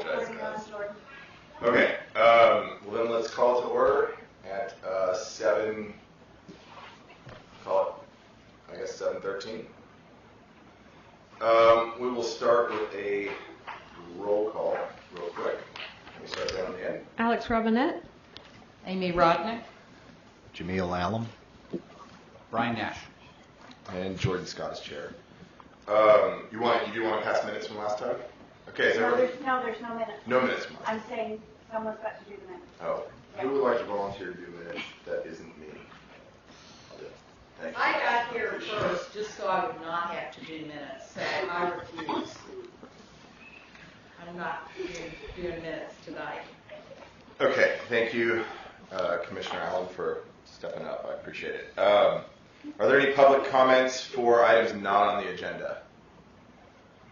apologize, guys. Okay, well then let's call to order at 7:13. We will start with a roll call real quick. Let me start down the end. Alex Robinette. Amy Rodnick. Jameel Allam. Brian Nash. And Jordan Scott is chair. You do want to pass minutes from last time? Okay, is there's no minutes. No minutes from last time. I'm saying someone's got to do the minutes. Oh, yeah. Who would like to volunteer to do minutes that isn't me? I'll do it. Thank you. I got here first just so I would not have to do minutes, so I refuse. I'm not doing minutes tonight. Okay, thank you, Commissioner Allen, for stepping up. I appreciate it. Are there any public comments for items not on the agenda?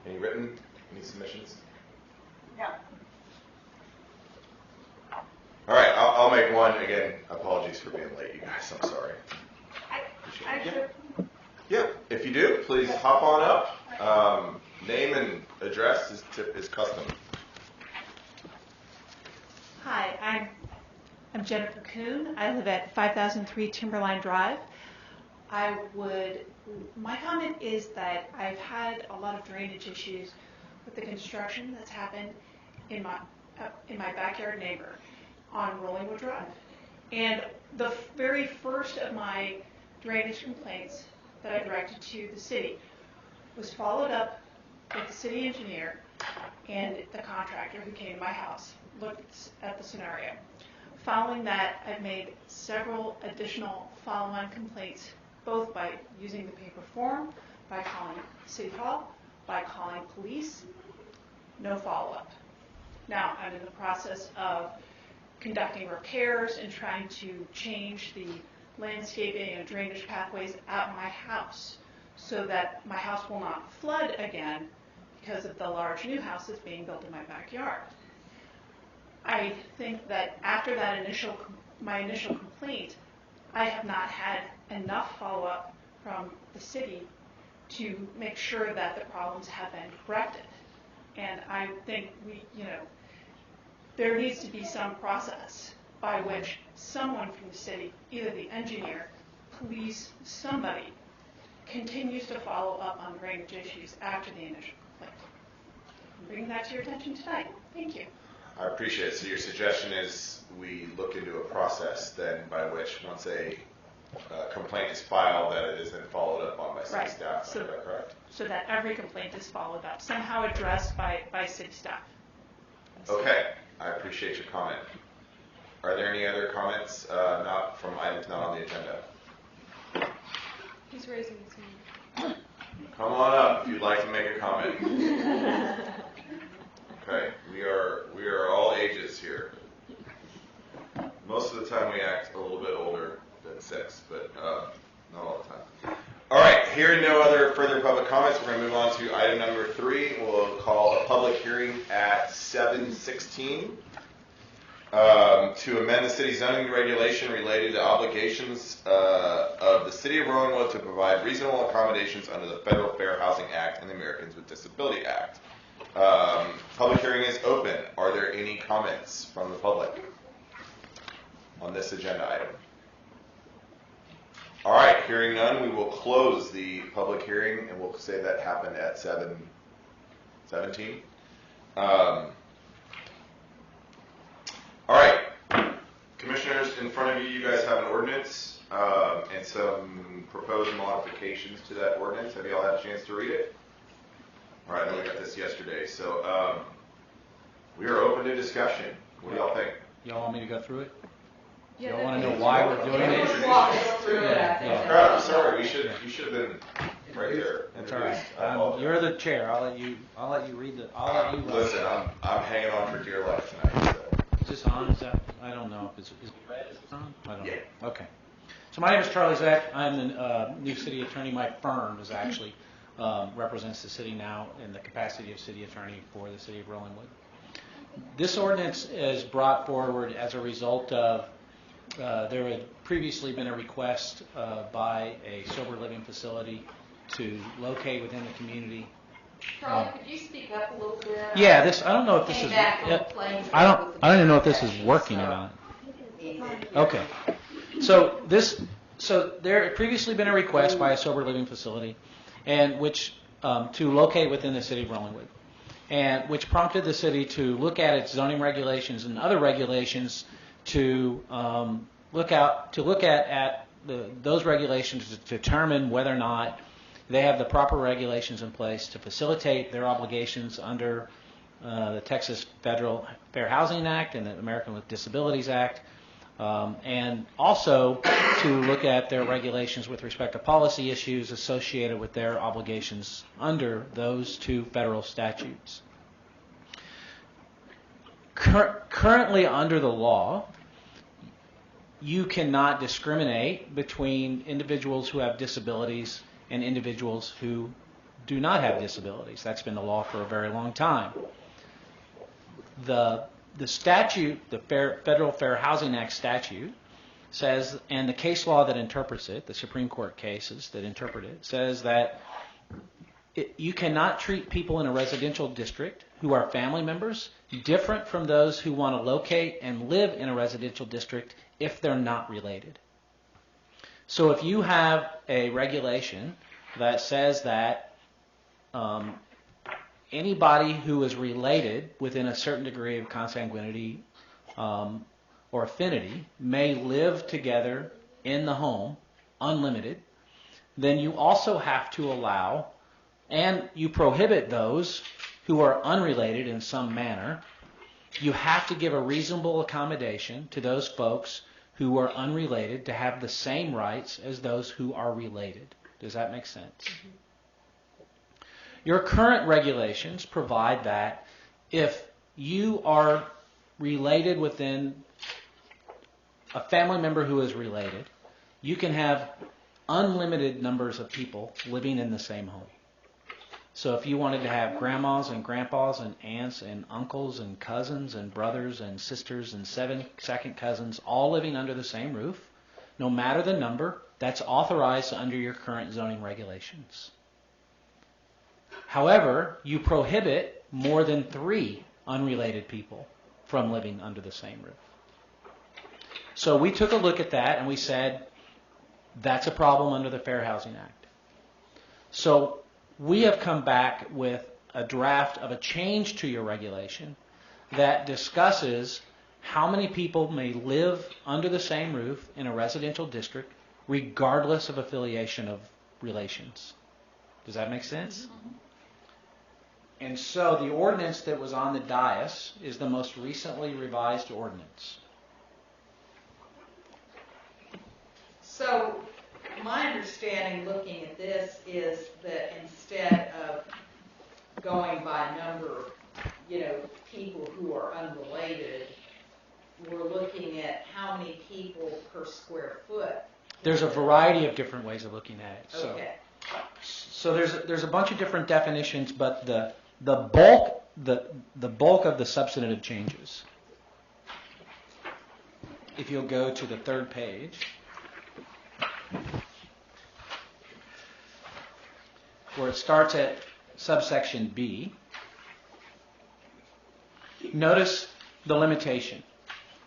Any written? Any submissions? No. All right, I'll make one. Again, apologies for being late, you guys. I'm sorry. Yeah, if you do, please hop on up. Name and address is custom. Hi, I'm Jennifer Kuhn. I live at 5003 Timberline Drive. My comment is that I've had a lot of drainage issues with the construction that's happened in my backyard neighbor on Rollingwood Drive. And the very first of my drainage complaints that I directed to the city was followed up with the city engineer and the contractor who came to my house, looked at the scenario. Following that, I've made several additional follow-on complaints, both by using the paper form, by calling City Hall, by calling police. No follow-up. Now, I'm in the process of conducting repairs and trying to change the landscaping and drainage pathways at my house so that my house will not flood again because of the large new house that's being built in my backyard. I think that after that my initial complaint, I have not had enough follow-up from the city to make sure that the problems have been corrected. And I think there needs to be some process by which someone from the city, either the engineer, police, somebody, continues to follow up on drainage issues after the initial complaint. I'm bringing that to your attention tonight. Thank you. I appreciate it. So your suggestion is we look into a process then by which once a complaint is filed that it is then followed up on by city staff. Is that correct? So that every complaint is followed up, somehow addressed by city staff. Okay. I appreciate your comment. Are there any other comments not from items not on the agenda? He's raising his hand. Come on up if you'd like to make a comment. Okay, we are all ages here. Most of the time we act a little bit older than 6, but not all the time. All right, hearing no other further public comments, we're going to move on to item number 3. We'll call a public hearing at 7:16 to amend the city zoning regulation related to obligations of the City of Rowanwood to provide reasonable accommodations under the Federal Fair Housing Act and the Americans with Disability Act. Public hearing is open. Are there any comments from the public on this agenda item? All right, hearing none, we will close the public hearing, and we'll say that happened at 7:17. All right, commissioners, in front of you, you guys have an ordinance and some proposed modifications to that ordinance. Have you all had a chance to read it? All right, I know we got this yesterday, so we are open to discussion. What do y'all think? Y'all want me to go through it? Yeah, Y'all want to know why we're doing it? I'm sorry. You should have been right there. That's all right. You're the chair. I'll let you read the. I'll let you. Listen, I'm hanging on for dear life tonight. So. Is this on? Is that? I don't know if it's. Is it red? Is it on? I don't know. Yeah. Okay. So my name is Charlie Zach. I'm the new city attorney. My firm is actually represents the city now in the capacity of city attorney for the city of Rollingwood. This ordinance is brought forward as a result of there had previously been a request by a sober living facility to locate within the community Charlie, could you speak up a little bit? Yeah, I don't know if this Came is, back on the plane I don't with the even know if this is session, working or so- not. Okay. So there had previously been a request by a sober living facility, and which to locate within the city of Rollingwood, and which prompted the city to look at its zoning regulations and other regulations to look at those regulations to determine whether or not they have the proper regulations in place to facilitate their obligations under the Texas Federal Fair Housing Act and the American with Disabilities Act. And also to look at their regulations with respect to policy issues associated with their obligations under those two federal statutes. Currently under the law, you cannot discriminate between individuals who have disabilities and individuals who do not have disabilities. That's been the law for a very long time. The statute, the Federal Fair Housing Act statute, says, and the case law that interprets it, the Supreme Court cases that interpret it, says that you cannot treat people in a residential district who are family members different from those who want to locate and live in a residential district if they're not related. So if you have a regulation that says that anybody who is related within a certain degree of consanguinity or affinity may live together in the home, unlimited, then you also have to allow, and you prohibit those who are unrelated in some manner. You have to give a reasonable accommodation to those folks who are unrelated to have the same rights as those who are related. Does that make sense? Mm-hmm. Your current regulations provide that if you are related within a family member who is related, you can have unlimited numbers of people living in the same home. So if you wanted to have grandmas and grandpas and aunts and uncles and cousins and brothers and sisters and 7 second cousins all living under the same roof, no matter the number, that's authorized under your current zoning regulations. However, you prohibit more than 3 unrelated people from living under the same roof. So we took a look at that and we said, that's a problem under the Fair Housing Act. So we have come back with a draft of a change to your regulation that discusses how many people may live under the same roof in a residential district regardless of affiliation of relations. Does that make sense? Mm-hmm. And so the ordinance that was on the dais is the most recently revised ordinance. So my understanding looking at this is that instead of going by number of, people who are unrelated, we're looking at how many people per square foot. There's a variety of different ways of looking at it. Okay. So there's a bunch of different definitions, but the bulk of the substantive changes. If you'll go to the 3rd page, where it starts at subsection B, notice the limitation.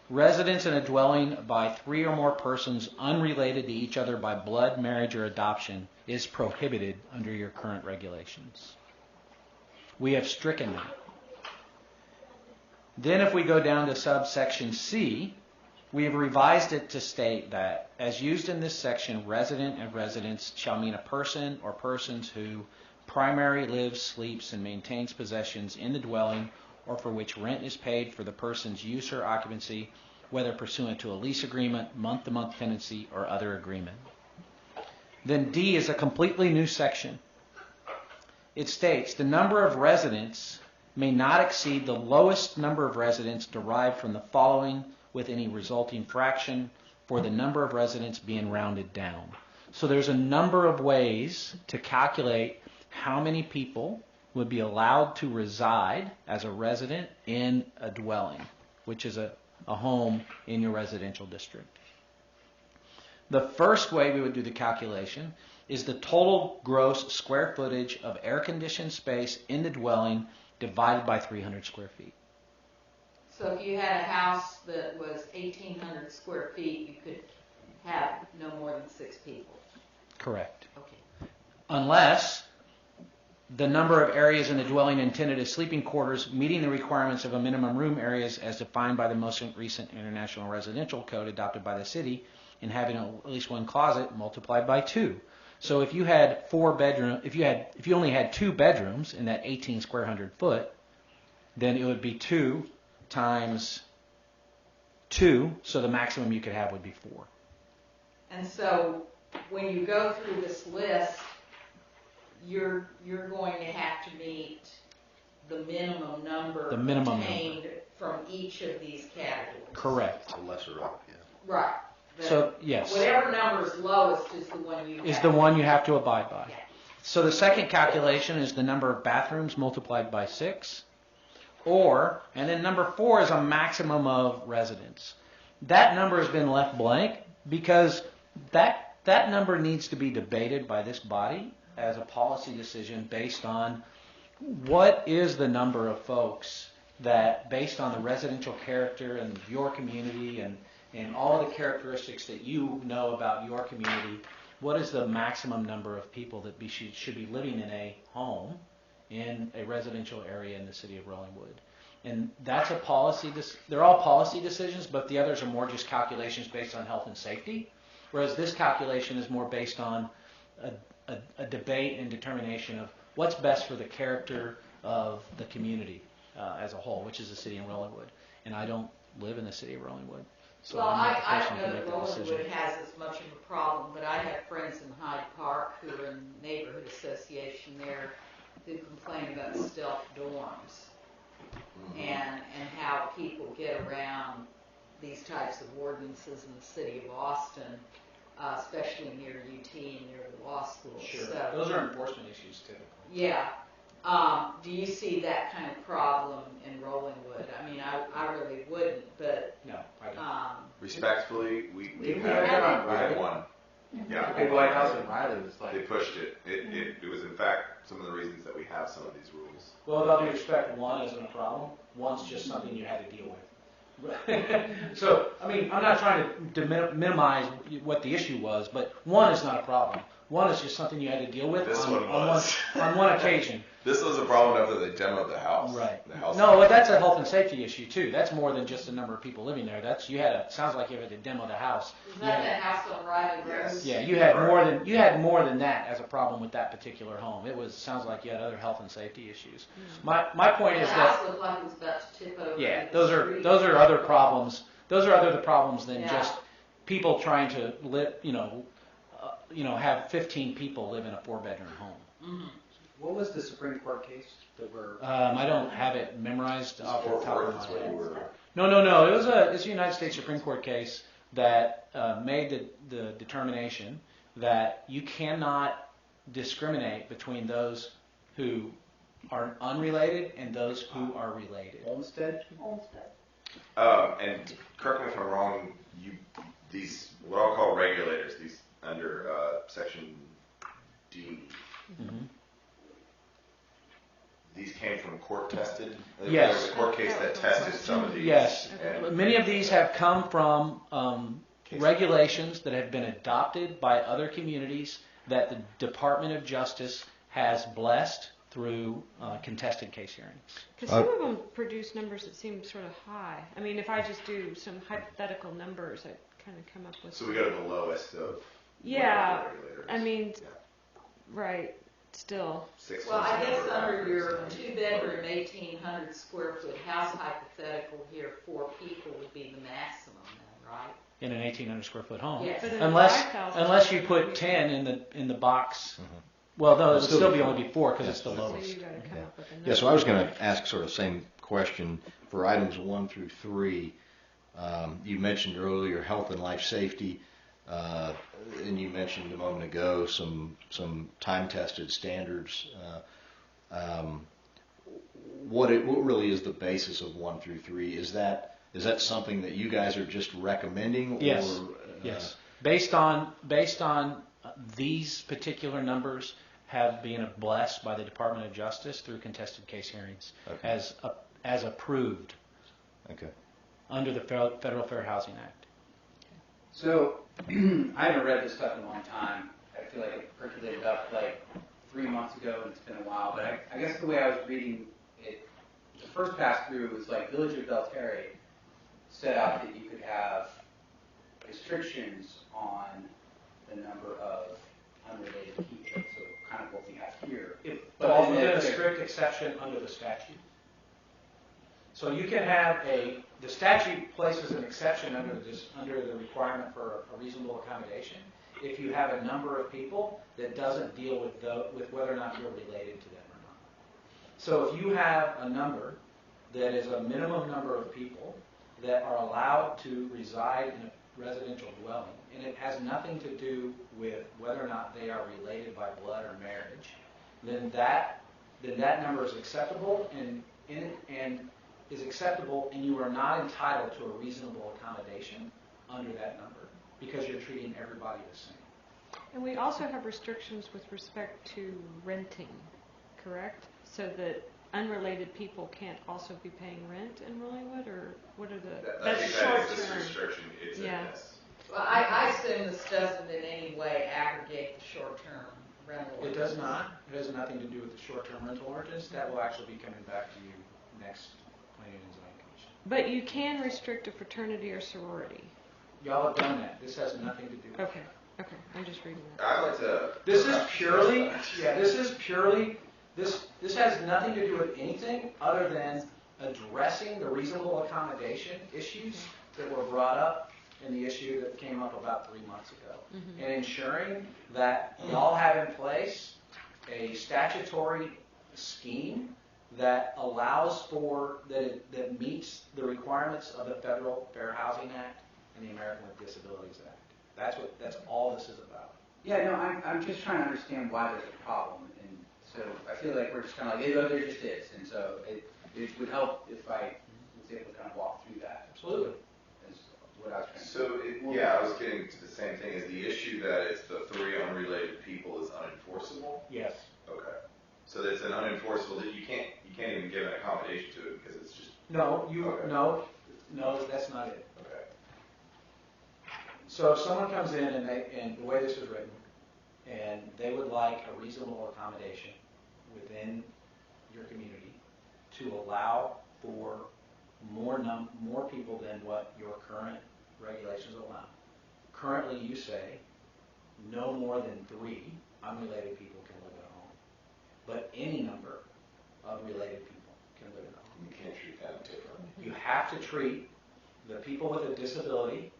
Residence in a dwelling by 3 or more persons unrelated to each other by blood, marriage, or adoption is prohibited under your current regulations. We have stricken that. Then if we go down to subsection C, we have revised it to state that, as used in this section, resident and residence shall mean a person or persons who primarily lives, sleeps, and maintains possessions in the dwelling or for which rent is paid for the person's use or occupancy, whether pursuant to a lease agreement, month-to-month tenancy, or other agreement. Then D is a completely new section. It states, the number of residents may not exceed the lowest number of residents derived from the following with any resulting fraction for the number of residents being rounded down. So there's a number of ways to calculate how many people would be allowed to reside as a resident in a dwelling, which is a home in your residential district. The first way we would do the calculation is the total gross square footage of air-conditioned space in the dwelling divided by 300 square feet. So if you had a house that was 1,800 square feet, you could have no more than 6 people. Correct. Okay. Unless the number of areas in the dwelling intended as sleeping quarters meeting the requirements of a minimum room areas as defined by the most recent International Residential Code adopted by the city and having at least one closet multiplied by 2. So if you had if you only had 2 bedrooms in that 18 square hundred foot, then it would be 2 times 2, so the maximum you could have would be 4. And so when you go through this list, you're going to have to meet the minimum number obtained from each of these categories. Correct. The lesser of, yeah. Right. So, yes. Whatever number is lowest is the one you have to abide by. Yeah. So the second calculation is the number of bathrooms multiplied by 6. And then number 4 is a maximum of residents. That number has been left blank because that number needs to be debated by this body as a policy decision based on what is the number of folks that, based on the residential character and your community and all the characteristics that you know about your community, what is the maximum number of people that should be living in a home in a residential area in the city of Rollingwood? And that's a policy, they're all policy decisions, but the others are more just calculations based on health and safety, whereas this calculation is more based on a debate and determination of what's best for the character of the community as a whole, which is the city of Rollingwood. And I don't live in the city of Rollingwood. So well, I'm not the I person don't to know make that the decision. Rollingwood has as much of a problem, but I have friends in Hyde Park who are in the neighborhood association there who complain about stealth dorms and how people get around these types of ordinances in the city of Austin, especially near UT and near the law school. Sure. So, Those are enforcement issues typically. yeah. Do you see that kind of problem in Rollingwood? I mean, I really wouldn't, but No, I don't. Respectfully, we We had had one. Yeah. Big White House in Riley was They like, pushed it. It was in fact some of the reasons that we have some of these rules. Well, with all due respect, 1 isn't a problem. 1's just something you had to deal with. So, I mean, I'm not trying to minimize what the issue was, but 1 is not a problem. 1 is just something you had to deal with This on one was. on one occasion. This was a problem after they demoed the house. Right. The house. No, but that's a health and safety issue too. That's more than just the number of people living there. Sounds like you had to demo the house. is that that house on Riley Road? Yes. Yeah, you had more than that as a problem with that particular home. Sounds like you had other health and safety issues. My point The is house that looked like it was about to tip over. yeah, into those the are street. other problems. Those are other problems than Yeah. just people trying to live, have 15 people live in a 4-bedroom home. Mhm. what was the Supreme Court case that were? I don't have it memorized off the Fort top Worth of is my what you head. were. No. It's a United States Supreme Court case that made the determination that you cannot discriminate between those who are unrelated and those who are related. Olmsted? Olmsted. And correct me if I'm wrong. These what I'll call regulators. These under section D. Mm-hmm. These came from court tested. Yes. There was a court case that tested some of these. Yes, And many of these have come from Case regulations that have been adopted by other communities that the Department of Justice has blessed through contested case hearings. Because some of them produce numbers that seem sort of high. I mean, if I just do some hypothetical numbers, I kind of come up with. So we go to the lowest of. Yeah, regulators. I mean, Yeah. right, still. 6 Well, was I the guess number under after, your so. 2-bedroom, 1,800 square foot house hypothetical here, 4 people would be the maximum then, right? In an 1,800 square foot home. Yes. But in Unless 5,000 you put 10 in the box. Well, no, it would still be only 4 because it's the So lowest. you got to come up with a number. Yeah, so I was going to ask sort of the same question for items 1 through 3. You mentioned earlier health and life safety, and you mentioned a moment ago some time-tested standards. What really is the basis of 1 through 3? Is that something that you guys are just recommending? Yes. Or, Yes. Based on These particular numbers have been blessed by the Department of Justice through contested case hearings Okay. as approved Okay. under the Federal Fair Housing Act. So, I haven't read this stuff in a long time. I feel like it percolated up like 3 months ago, and it's been a while. But I guess the way I was reading it, the first pass through was like Village of Belterre set out that you could have restrictions on the number of unrelated people. So kind of what we have here. It But falls then within a there- strict exception under the statute. So you can have the statute places an exception under the requirement for a reasonable accommodation if you have a number of people that doesn't deal with whether or not you're related to them or not. So if you have a number that is a minimum number of people that are allowed to reside in a residential dwelling, and it has nothing to do with whether or not they are related by blood or marriage, then that number is acceptable and is acceptable, and you are not entitled to a reasonable accommodation under that number because you're treating everybody the same. And we also have restrictions with respect to renting, correct? So that unrelated people can't also be paying rent in Rollingwood, or what are the, I think short that is this term. restriction. It's Yeah. in this. Well, I assume this doesn't in any way aggregate the short-term rental. It does not. It has nothing to do with the short-term rental ordinance. That will actually be coming back to you next Planning and Zoning Commission. But you can restrict a fraternity or sorority. Y'all have done that. This has nothing to do with Okay, okay, I'm just reading that. I'd like to. This is purely, this has nothing to do with anything other than addressing the reasonable accommodation issues that were brought up in the issue that came up about 3 months ago. Mhm. And ensuring that y'all have in place a statutory scheme that allows for, that meets the requirements of the Federal Fair Housing Act and the American with Disabilities Act. That's all this is about. Yeah, no, I'm just trying to understand why there's a problem, and so I feel like we're just kind of like, there just is, and so it would help if I was able to kind of walk through that. Absolutely. Is what I was trying to So, yeah, I was getting to the same thing. Is the issue that it's the 3 unrelated people is unenforceable? Yes. Okay. So that's an unenforceable that you can't even give an accommodation to it because it's just No, Okay. no, that's not it. okay. So if someone comes in and the way this is written, and they would like a reasonable accommodation within your community to allow for more people than what your current regulations allow. Currently, you say no more than 3 unrelated people can live at a home, but any number of related people can live at a home. You can't treat them differently. You have to treat the people with a disability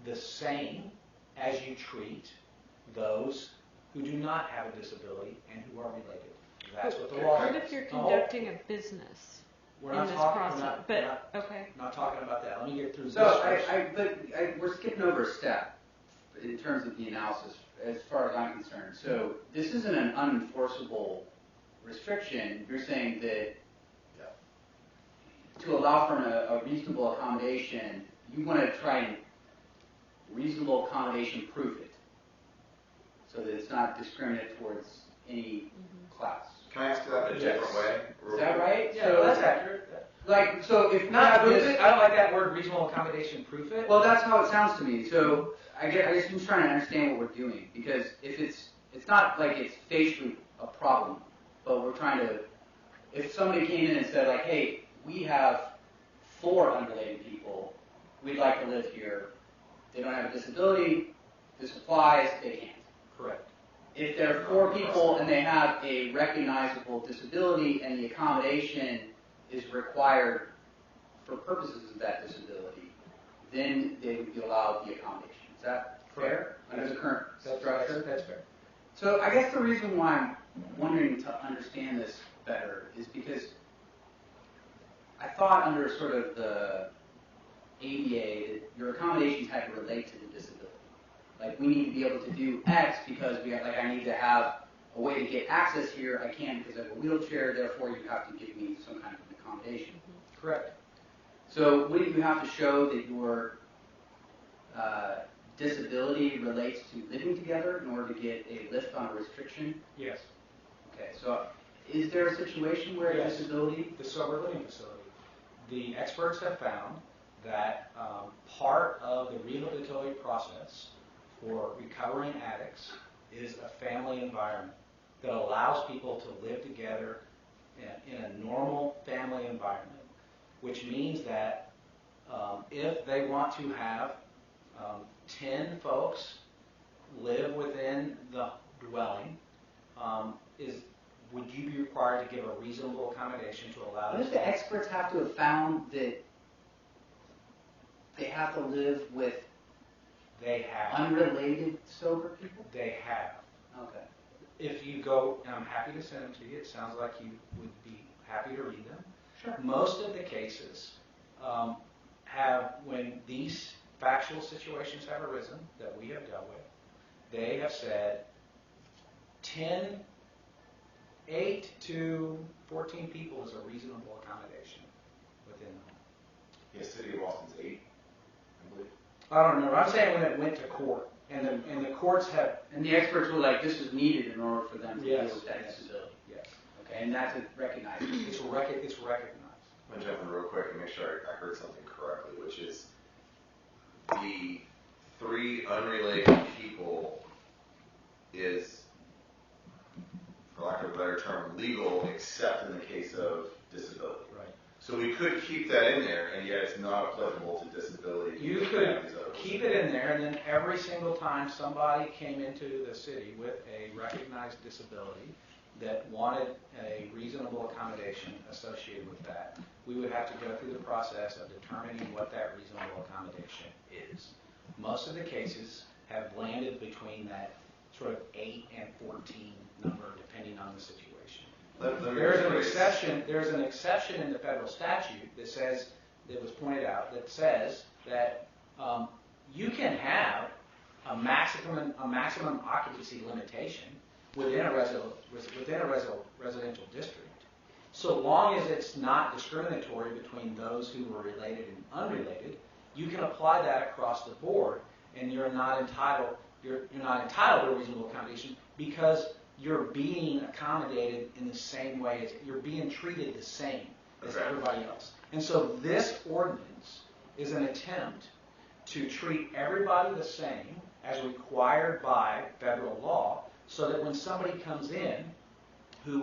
the same as you treat those who do not have a disability and who are related. That's what the law What says. if you're No, conducting a business we're in not this talking, process? Okay. not talking about that. Let me get through this So first. we're skipping over a step in terms of the analysis as far as I'm concerned. So this isn't an unenforceable restriction. You're saying that to allow for a reasonable accommodation, you want to try and reasonable accommodation proof it so that it's not discriminate towards any class. Can I ask that in a different way? Is that right? Yeah, well, that's accurate. Like, so if Not proof this- it. I don't like that word, reasonable accommodation. Proof it. Well, that's how it sounds to me. So I guess I'm just trying to understand what we're doing, because if it's not like it's facially a problem, but we're trying to. If somebody came in and said like, hey, we have 4 unrelated people, we'd like to live here. They don't have a disability. This applies. They can't. Correct. If there are 4 people and they have a recognizable disability and the accommodation is required for purposes of that disability, then they would be allowed the accommodation. Is that fair under the current structure? That's fair. So I guess the reason why I'm wanting to understand this better is because I thought under sort of the ADA that your accommodations had to relate to the disability. Like, we need to be able to do X because I need to have a way to get access here. I can't because I have a wheelchair, therefore you have to give me some kind of an accommodation. Correct. So wouldn't you have to show that you're disability relates to living together in order to get a lift on a restriction? Yes. Okay, so is there a situation where Yes. disability? The sober living facility. The experts have found that part of the rehabilitative process for recovering addicts is a family environment that allows people to live together in a normal family environment, which means that if they want to have 10 folks live within the dwelling, would you be required to give a reasonable accommodation to allow What this? if the experts have to have found that they have to live with They have. unrelated sober people? They have. Okay. If you go, and I'm happy to send them to you, it sounds like you would be happy to read them. Sure. Most of the cases when these factual situations have arisen that we have dealt with, they have said 8 to 14 people is a reasonable accommodation within the home. Yes, City of Austin's 8, I believe. I don't remember. I'm saying when it went to court, and the courts have. And the experts were like, this is needed in order for them to Yes, deal with that yes. disability. Yes. Okay, and that's recognized. It's recognized. I'm going to jump in real quick and make sure I heard something correctly, which is the 3 unrelated people is, for lack of a better term, legal except in the case of disability. Right. So we could keep that in there, and yet it's not applicable to disability. You could keep it in there, and then every single time somebody came into the city with a recognized disability that wanted a reasonable accommodation associated with that, we would have to go through the process of determining what that reasonable accommodation is. Most of the cases have landed between that sort of 8 and 14 number, depending on the situation. There's an exception in the federal statute that says, that was pointed out, that says that you can have a maximum occupancy limitation within a residential district, so long as it's not discriminatory between those who are related and unrelated. You can apply that across the board, and you're not entitled to a reasonable accommodation because you're being accommodated in the same way as you're being treated the same as everybody else. And so this ordinance is an attempt to treat everybody the same as required by federal law, so that when somebody comes in who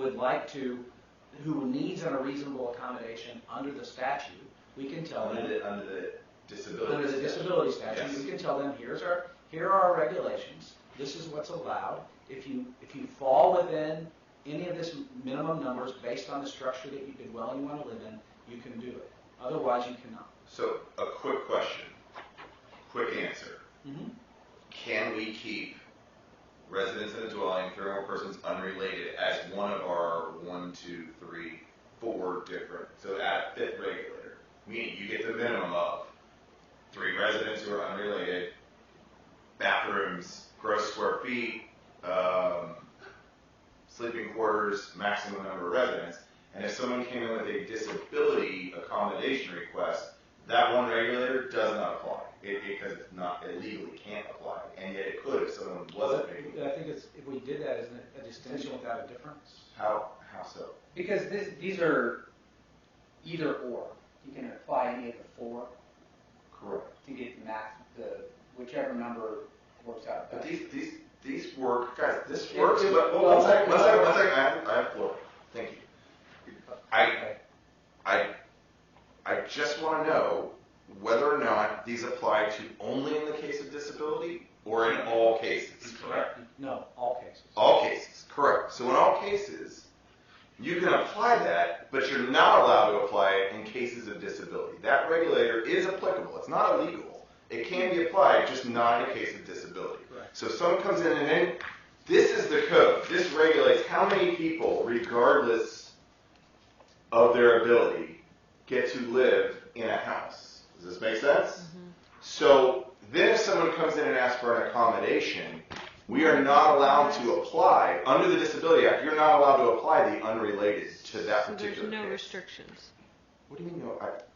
needs a reasonable accommodation under the statute, we can tell them Under the disability statute, Yes. we can tell them here are our regulations. This is what's allowed. If you fall within any of this minimum numbers based on the structure that the dwelling you want to live in, you can do it. Otherwise, you cannot. So, a quick question, quick answer. Mm-hmm. Can we keep residents in a dwelling, 3 or more persons unrelated, as one of our 1, 2, 3, 4 different, so at 5th regulator, meaning you get the minimum of 3 residents who are unrelated, bathrooms, gross square feet, sleeping quarters, maximum number of residents, and if someone came in with a disability accommodation request, that one regulator does not apply, because it's not, it legally can't apply, and yet it could if someone wasn't making I think if we did that, isn't it a distinction without a difference? How so? Because these are either or. You can apply any of the 4 Correct. to get whichever number works out But best. these work, guys, this works, but one second, I have floor. Thank you. I just want to know whether or not these apply to only in the case of disability or in all cases, correct? No, all cases. All cases, correct. So in all cases, you can apply that, but you're not allowed to apply it in cases of disability. That regulator is applicable. It's not illegal. It can be applied, just not in a case of disability. Correct. So if someone comes in and then, this is the code. This regulates how many people, regardless of their ability, get to live in a house. Does this make sense? Mm-hmm. So then if someone comes in and asks for an accommodation, we are not allowed to apply, under the Disability Act, you're not allowed to apply the unrelated to that So particular there's no case. restrictions. What do you mean no?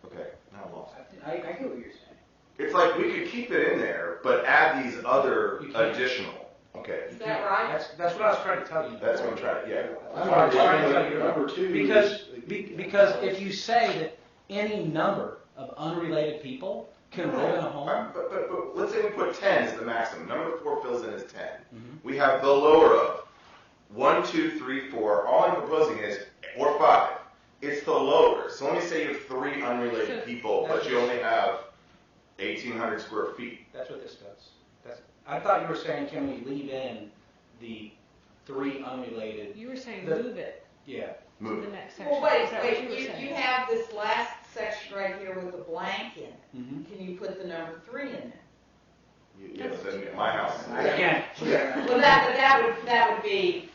Okay, now I'm lost. I get what you're saying. It's like we could keep it in there, but add these other You can't. additional. Okay. Is that right? That's what I was trying to tell you. That's what I'm trying to, yeah. That's what I was trying to tell you. Number two Because if you say that any number of unrelated people can live in a home, But let's say we put 10 as the maximum. Number 4 fills in as 10. Mhm. We have the lower of 1, 2, 3, 4. All I'm proposing is, or 5. It's the lower. So let me say you have 3 unrelated people, but you only have 1,800 square feet. that's what this does. I thought you were saying, can we leave in the 3 unrelated? You were saying The- move it Yeah. to Move the it. next section. Well, wait, Is that what wait, you were you saying? have this last section right here with the blank in it. Mhm. Can you put the number 3 in there? Yes, in my house. Again, Well, that would be,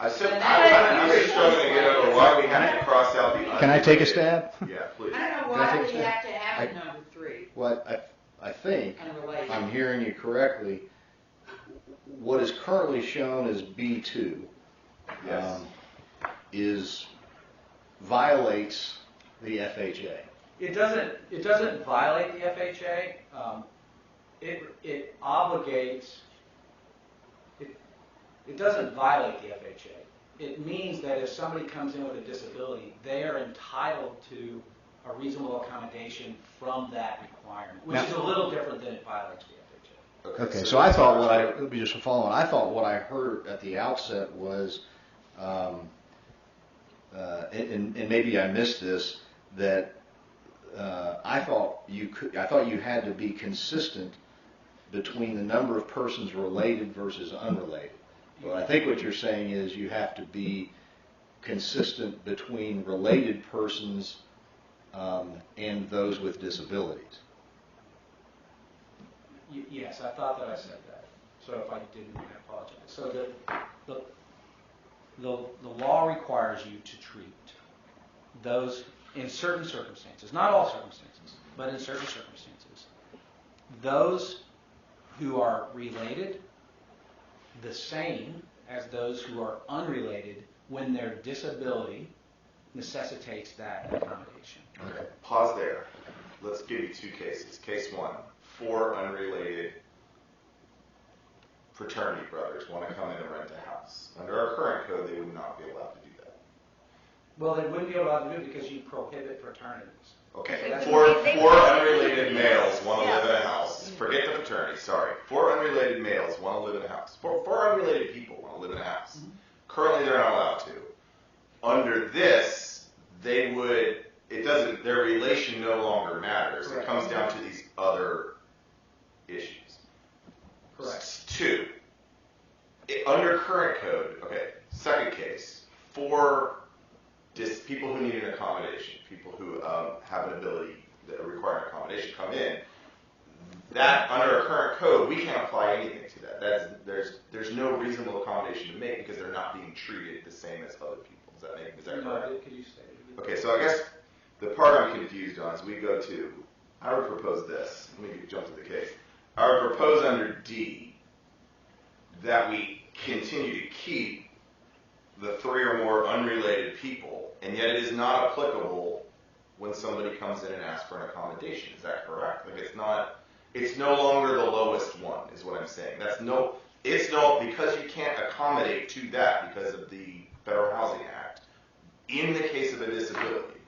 I'm just struggling to get over why we have to cross out the. Can I take a unrelated. stab? Yeah, please. I don't know Can I why take a we step? have to have a number 3, What I think, unrelated. if I'm hearing you correctly, what is currently shown as B2 Yes. violates the FHA. it doesn't violate the FHA. It obligates. It doesn't violate the FHA. It means that if somebody comes in with a disability, they are entitled to a reasonable accommodation from that requirement, which Now- is a little different than it violates the FHA. Okay, so I thought let me just follow on. I thought what I heard at the outset was, and maybe I missed this, that I thought you had to be consistent between the number of persons related versus unrelated. But I think what you're saying is you have to be consistent between related persons and those with disabilities. Yes, I thought that I said that. So if I didn't, I apologize. So the law requires you to treat those in certain circumstances, not all circumstances, but in certain circumstances, those who are related the same as those who are unrelated when their disability necessitates that accommodation. Okay, pause there. Let's give you 2 cases. Case 1, 4 unrelated fraternity brothers want to come in and rent a house. Under our current code, they would not be allowed to do that. Well, they wouldn't be allowed to do it because you prohibit fraternities. Okay, They- 4 unrelated males want to live in a house. Forget the fraternity, sorry. 4 unrelated males want to live in a house. 4 unrelated people want to live in a house. Currently, they're not allowed to. Under this, they would, their relation no longer matters. It Correct. comes down to these other issues. Correct. 2, under current code, okay, second case, 4 people who need an accommodation, people who have an ability that require an accommodation come in. That, under our current code, we can't apply anything to that. There's no reasonable accommodation to make because they're not being treated the same as other people. Is that correct? Could you say it? Okay, so I guess the part I'm confused on is we go to, I would propose this. Let me jump to the case. I would propose under D that we continue to keep the 3 or more unrelated people, and yet it is not applicable when somebody comes in and asks for an accommodation. Is that correct? Like it's no longer the lowest one, is what I'm saying. Because you can't accommodate to that because of the Federal Housing Act, in the case of a disability,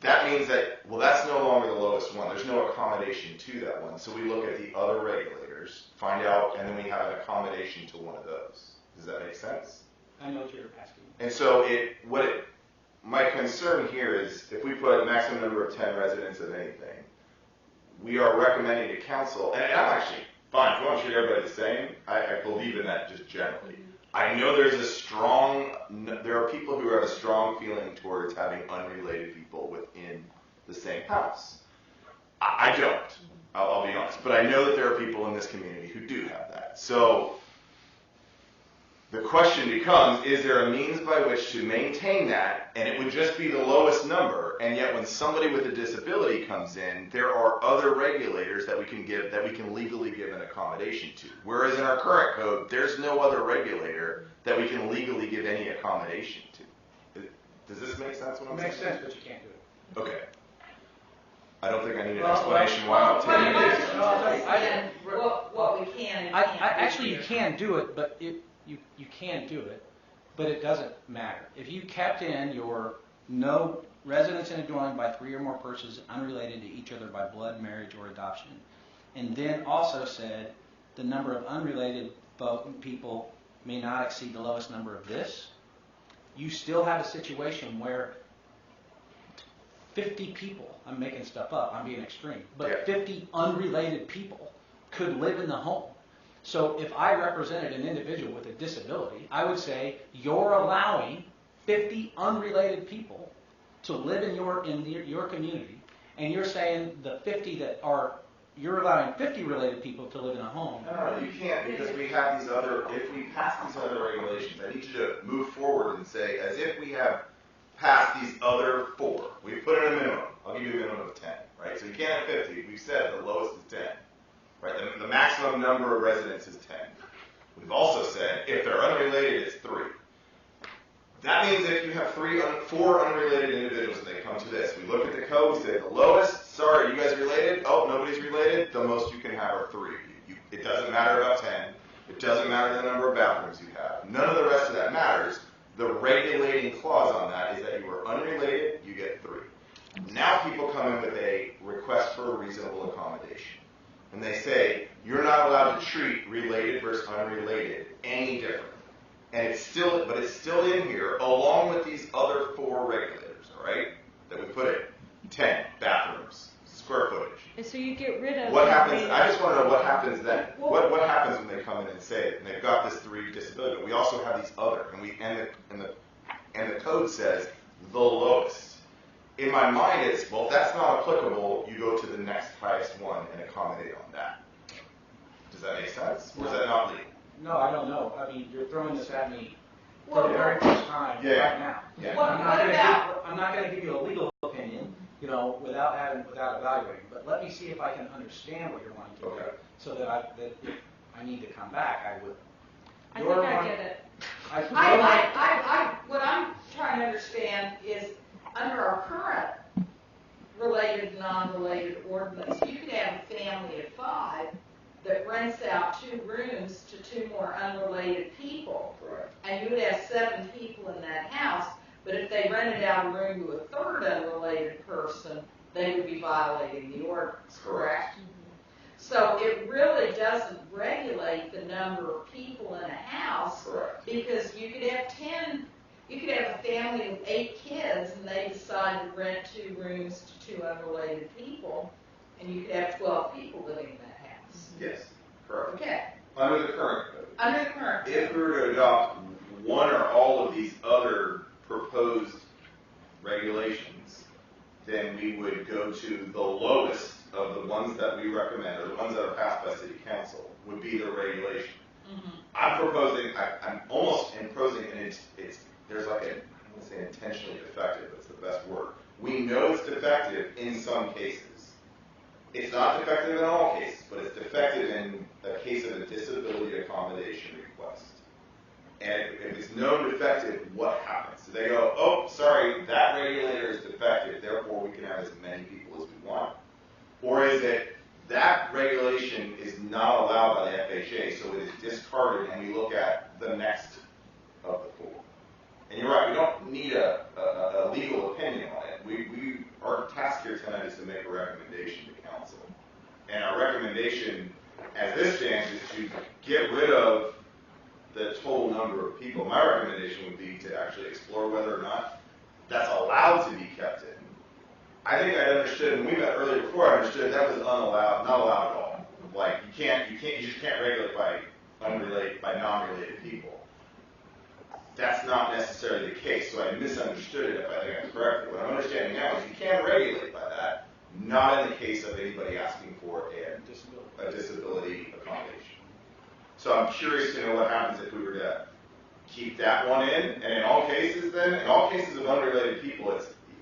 that means that, well, that's no longer the lowest one. There's no accommodation to that one. So we look at the other regulators, find out, and then we have an accommodation to one of those. Does that make sense? I know what you're asking. And so my concern here is if we put a maximum number of 10 residents of anything, we are recommending to council, and I'm actually fine, if you want to treat everybody the same, I believe in that just generally. I know there are people who have a strong feeling towards having unrelated people within the same house. I don't, I'll be honest, but I know that there are people in this community who do have that. So the question becomes, is there a means by which to maintain that, and it would just be the lowest number, and yet when somebody with a disability comes in, there are other regulators that we can legally give an accommodation to. Whereas in our current code, there's no other regulator that we can legally give any accommodation to. Does this make sense what I'm It saying? makes sense, but you can't do it. Okay. I don't think I need an explanation why I'm What it I can't be actually, you here. can do it, but you can do it, but it doesn't matter. If you kept in your no residents in a dwelling by 3 or more persons unrelated to each other by blood, marriage, or adoption, and then also said the number of unrelated people may not exceed the lowest number of this, you still have a situation where 50 people, I'm making stuff up, I'm being extreme, but Yeah. 50 unrelated people could live in the home. So if I represented an individual with a disability, I would say you're allowing 50 unrelated people to live in your community, and you're saying the 50 that are, you're allowing 50 related people to live in a home. No, you can't, because we have these other, if we pass these other regulations, I need you to move forward and say, as if we have passed these other 4. We put in a minimum. I'll give you a minimum of 10, right? So you can't have 50. We've said the lowest is 10, right? The maximum number of residents is 10. We've also said if they're unrelated, it's 3. That means if you have 4 unrelated individuals and they come to this, we look at the code, we say the lowest, sorry, you guys related? Oh, nobody's related? The most you can have are 3. It doesn't matter about 10. It doesn't matter the number of bathrooms you have. None of the rest of that matters. The regulating clause on that is that you are unrelated, you get 3. Now people come in with a request for a reasonable accommodation. And they say, you're not allowed to treat related versus unrelated any different. And it's still in here, along with these other 4 regulators, all right, that we put in. 10 bathrooms, square footage. And so you get rid of. What happens? I just want to know what happens then. What happens when they come in and say it, and they've got this 3 disability, but we also have these other, and the code says the lowest. In my mind, it's well, if that's not applicable, you go to the next highest one and accommodate on that. Does that make sense, or is that not legal? No, I don't know. I mean, you're throwing this at me for the very first time Yeah. right now. Yeah. I'm not going to give you a legal opinion, without evaluating. But let me see if I can understand what you're wanting to do, Okay. so that if I need to come back, I will. I think I get it. What I'm trying to understand is, under our current related, non-related ordinance, you could have a family of 5 that rents out 2 rooms to 2 more unrelated people. Right. And you would have 7 people in that house, but if they rented out a room to a 3rd unrelated person, they would be violating the ordinance, correct? So it really doesn't regulate the number of people in a house, Correct. because you could have a family of 8 kids and they decide to rent 2 rooms to 2 unrelated people, and you could have 12 people living in that house. Yes. Correct. Okay, Under the current code. under the current. If we were to adopt one or all of these other proposed regulations, then we would go to the lowest of the ones that we recommend, or the ones that are passed by City Council, would be the regulation. I'm almost imposing, and there's like a, I wouldn't say intentionally defective, but it's the best word. We know it's defective in some cases. It's not defective in all cases, but it's defective in a case of a disability accommodation request. And if it's known defective, what happens? Do they go, oh, sorry, that regulator is defective, therefore we can have as many people as we want? Or is it that regulation is not allowed by the FHA, so it is discarded and we look at the next of the 4? And you're right, we don't need a legal opinion on it. Our task here tonight is to make a recommendation to council. And our recommendation, as this stands, is to get rid of the total number of people. My recommendation would be to actually explore whether or not that's allowed to be kept in. I think I understood, and we met earlier before, I understood that was not allowed at all. Like, you just can't regulate by non-related people. That's not necessarily the case, so I misunderstood it if I think I'm correct. What I'm understanding now is you can regulate by that, not in the case of anybody asking for a disability accommodation. So I'm curious to know what happens if we were to keep that one in, and in all cases of unrelated people,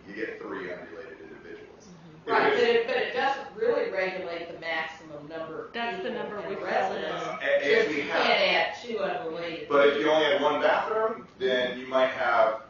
you get 3 unrelated individuals. Right, but it doesn't really regulate the maximum number of That's the people number in we a fill residence. in. If Just we you have, can't add 2 unrelated. but if you only had 1 bathroom, then you might have,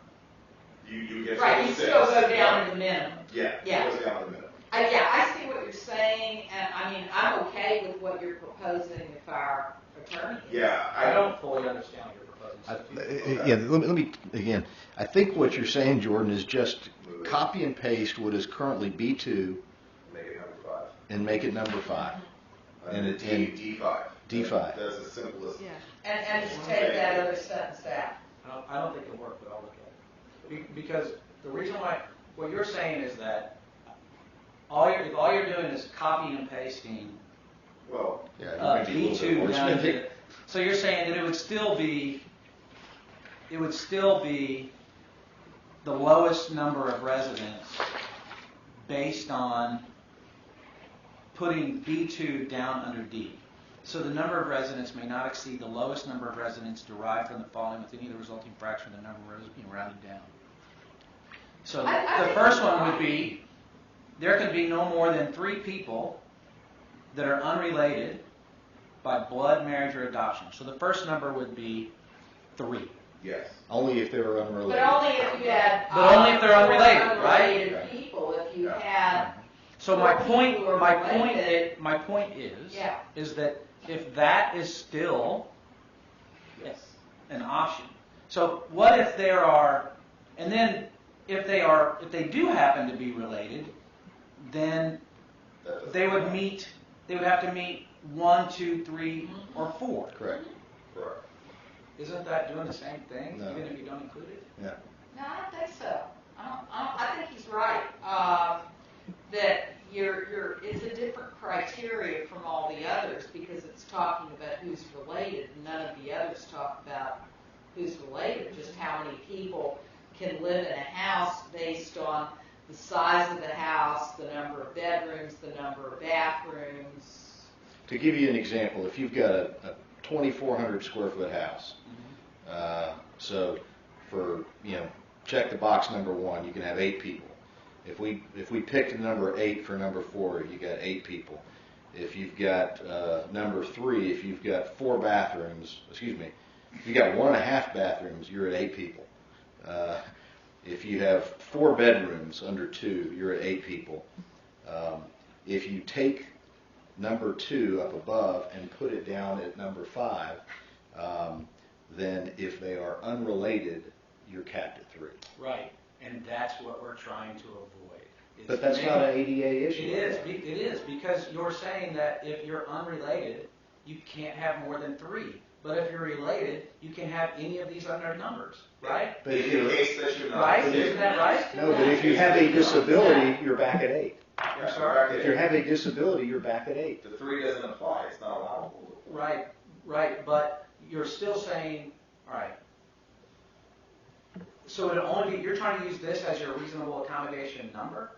you get Right, you 6. still go down to the minimum. Yeah, Yeah. it goes down to the minimum. Yeah, I see what you're saying, and I mean, I'm okay with what you're proposing if our attorney is. Yeah, I don't fully understand what you're proposing. Yeah, let me, again, I think what you're saying, Jordan, is just copy and paste what is currently B2 Make it number 5. and make it number 5. And And it- D5. D5. That's as simple as. Yeah. And just take that other sentence out. I don't think it'll work, but I'll look at it. Because the reason why, what you're saying is that if all you're doing is copying and pasting Well, Yeah, you may be a little bit B2 more down to, specific. so you're saying that it would still be the lowest number of residents based on putting B2 down under D. So the number of residents may not exceed the lowest number of residents derived from the following with any of the resulting fraction of the number of residents being rounded down. So I the think first you're one would right. be, there can be no more than 3 people that are unrelated by blood, marriage, or adoption. So the first number would be 3. yes. Only if they're But unrelated. only if you had. But only if they're unrelated, right? Unrelated people, if you had. So my Or point, people who are my related. point is, Yeah. is that if that is still Yes. an option. So what if there are, and then if they do happen to be related, then That doesn't they would apply. they would have to meet 1, 2, 3, or 4. Correct. Correct. Isn't that doing the same thing, No. even if you don't include it? Yeah. No, I don't think so. I think he's right. That it's a different criteria from all the others because it's talking about who's related. And none of the others talk about who's related, just how many people can live in a house based on the size of the house, the number of bedrooms, the number of bathrooms. To give you an example, if you've got a 2,400 square foot house, so for, check the box number 1, you can have 8 people. If we picked the number 8 for number 4, you got 8 people. If you've got number 3, if you've got 4 bathrooms, if you got 1.5 bathrooms, you're at 8 people. If you have 4 bedrooms under 2, you're at 8 people. If you take number 2 up above and put it down at number 5, then if they are unrelated, you're capped at 3. Right, and that's what we're trying to avoid. is But that's make- not an ADA issue. It is, because you're saying that if you're unrelated, you can't have more than 3. But if you're related, you can have any of these other numbers, right? But In if the you're, case that you're not. Right? Isn't that right? no, but if you have a disability, you're back at 8. I'm sorry? If you have a disability, you're back at 8. The 3 doesn't apply. It's not allowable. Right, but you're still saying, all right. So it'll only be, you're trying to use this as your reasonable accommodation number?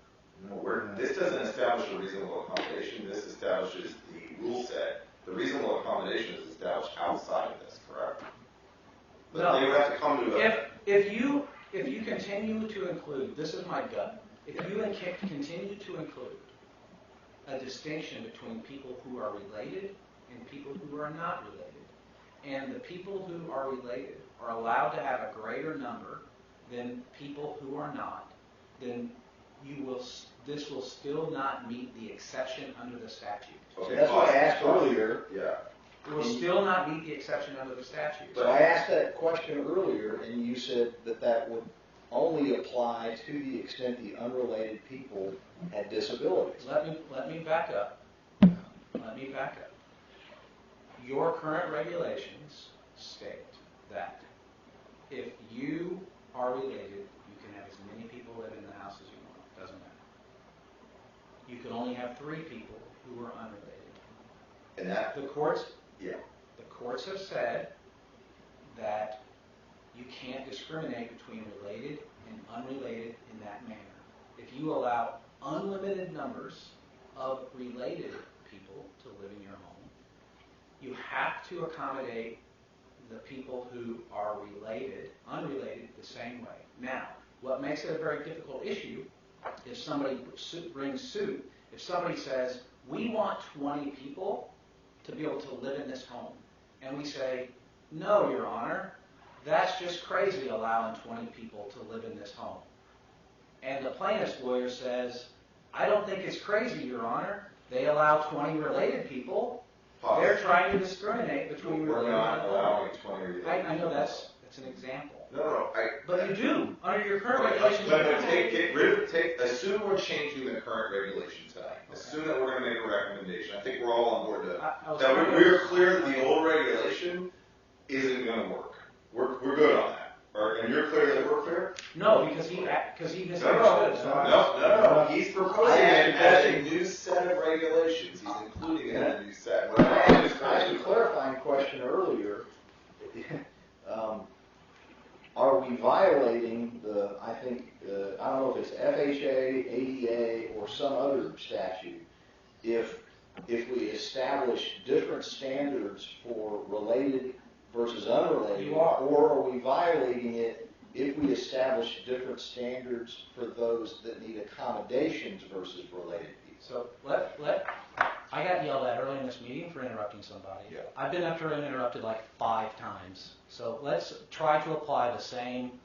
No, this doesn't establish a reasonable accommodation. This establishes the rule set. The reasonable accommodation is established outside of this, correct? But No. they would have to come to a. If you continue to include, this is my gut, if you continue to include a distinction between people who are related and people who are not related, and the people who are related are allowed to have a greater number than people who are not, then this will still not meet the exception under the statute. Okay, That's what I fine. asked earlier. Yeah. It will still not meet the exception under the statute. But I asked that question earlier, and you said that would only apply to the extent the unrelated people had disabilities. Let me back up. Your current regulations state that if you are related, you can have as many people live in the house as you want. Doesn't matter. You can only have 3 people who are unrelated. And that. The courts Yeah. have said that you can't discriminate between related and unrelated in that manner. If you allow unlimited numbers of related people to live in your home, you have to accommodate the people who are unrelated the same way. Now, what makes it a very difficult issue if somebody brings suit, if somebody says, we want 20 people to be able to live in this home, and we say, no, Your Honor, that's just crazy allowing 20 people to live in this home. And the plaintiff's lawyer says, I don't think it's crazy, Your Honor. They allow 20 related people. Pause. They're trying to discriminate between We're related not people. allowing 20 related. I know that's an example. No, But you do, under your current But regulations. get rid of, assume we're changing the current regulation tonight. Assume that we're going to make a recommendation. I think we're all on board that we're clear that the old regulation isn't going to work. We're good on that. And you're clear that we're clear? No, because he misunderstood. No. He's proposing it as a new set of regulations. He's including it in a new set. I asked a clarifying question earlier. Are we violating I don't know if it's FHA, ADA, or some other statute, if we establish different standards for related versus unrelated? You are. Or are we violating it if we establish different standards for those that need accommodations versus related people? So I got yelled at early in this meeting for interrupting somebody. Yeah. I've been up here and interrupted like 5 times. So let's try to apply the same,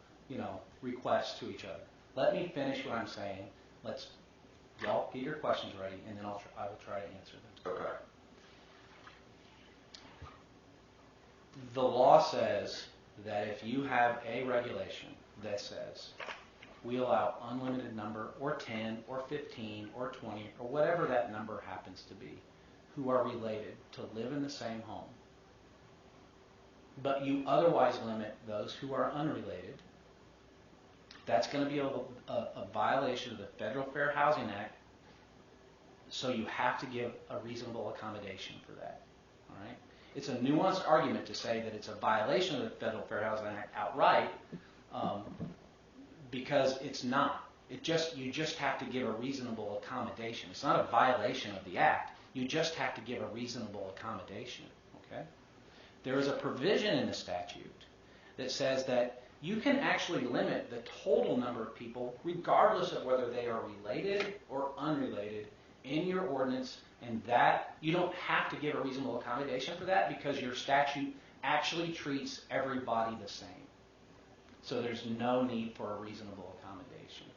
requests to each other. Let me finish what I'm saying. Y'all get your questions ready, and then I will try to answer them. Okay. The law says that if you have a regulation that says we allow unlimited number, or 10, or 15, or 20, or whatever that number happens to be, who are related to live in the same home, but you otherwise limit those who are unrelated, that's going to be a violation of the Federal Fair Housing Act, so you have to give a reasonable accommodation for that. All right? It's a nuanced argument to say that it's a violation of the Federal Fair Housing Act outright, because it's not. You just have to give a reasonable accommodation. It's not a violation of the act. You just have to give a reasonable accommodation. Okay? There is a provision in the statute that says that you can actually limit the total number of people, regardless of whether they are related or unrelated, in your ordinance, and that you don't have to give a reasonable accommodation for that because your statute actually treats everybody the same. So there's no need for a reasonable accommodation.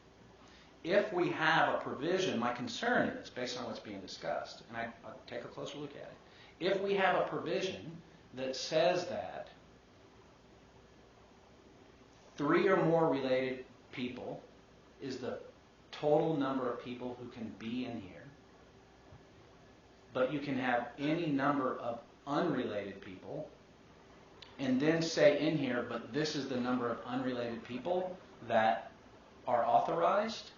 If we have a provision, my concern is, based on what's being discussed, and I'll take a closer look at it, if we have a provision that says that 3 or more related people is the total number of people who can be in here, but you can have any number of unrelated people, and then say in here, but this is the number of unrelated people that are authorized.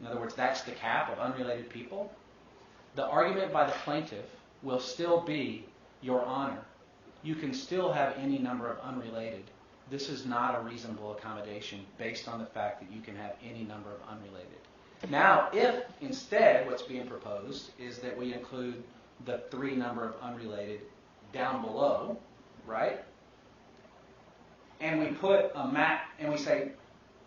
In other words, that's the cap of unrelated people. The argument by the plaintiff will still be, Your Honor, you can still have any number of unrelated. This is not a reasonable accommodation based on the fact that you can have any number of unrelated. Now, if instead what's being proposed is that we include the 3 number of unrelated down below, right? And we put a map and we say,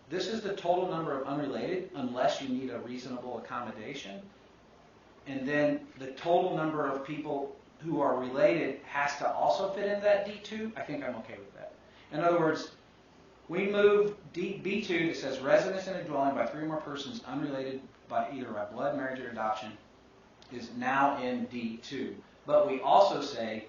this is the total number of unrelated unless you need a reasonable accommodation. And then the total number of people who are related has to also fit in that D2. I think I'm okay with that. In other words, we move B2 that says residence in a dwelling by 3 or more persons unrelated by either by blood, marriage, or adoption is now in D2. But we also say,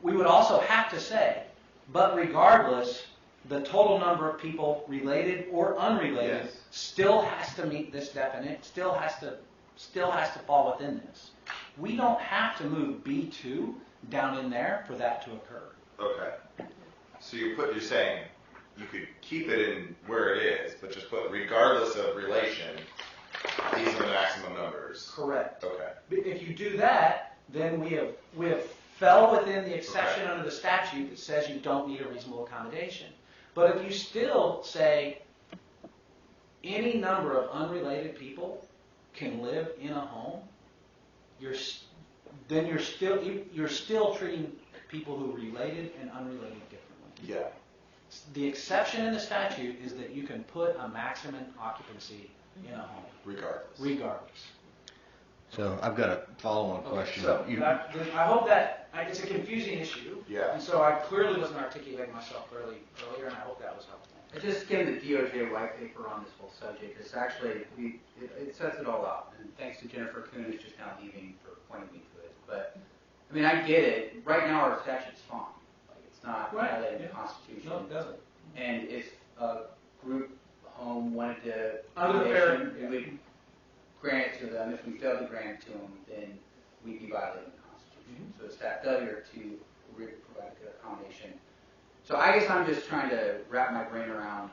we would also have to say, but regardless, the total number of people related or unrelated still has to meet this definition, still has to fall within this. We don't have to move B2 down in there for that to occur. Okay. So you're saying you could keep it in where it is, but just put regardless of relation, these are the maximum numbers. Correct. Okay. If you do that, then we have fell within the exception under the statute that says you don't need a reasonable accommodation. But if you still say any number of unrelated people can live in a home, you're still treating people who are related and unrelated differently. Yeah. The exception in the statute is that you can put a maximum occupancy in a home. Regardless. So I've got a follow-on question. So I hope that it's a confusing issue. Yeah. And so I clearly wasn't articulating myself clearly earlier, and I hope that was helpful. I just skimmed the DOJ white paper on this whole subject. It's actually, it sets it all out. And thanks to Jennifer Kuhn, who's just now leaving, for pointing me to it. But, I mean, I get it. Right now, our statute's fine. Like, it's not violating the Constitution. No, it doesn't. And if a group home wanted to, Under the fair- we would grant it to them. If we failed to grant it to them, then we'd be violating the Constitution. So it's that failure to provide a good accommodation. So I guess I'm just trying to wrap my brain around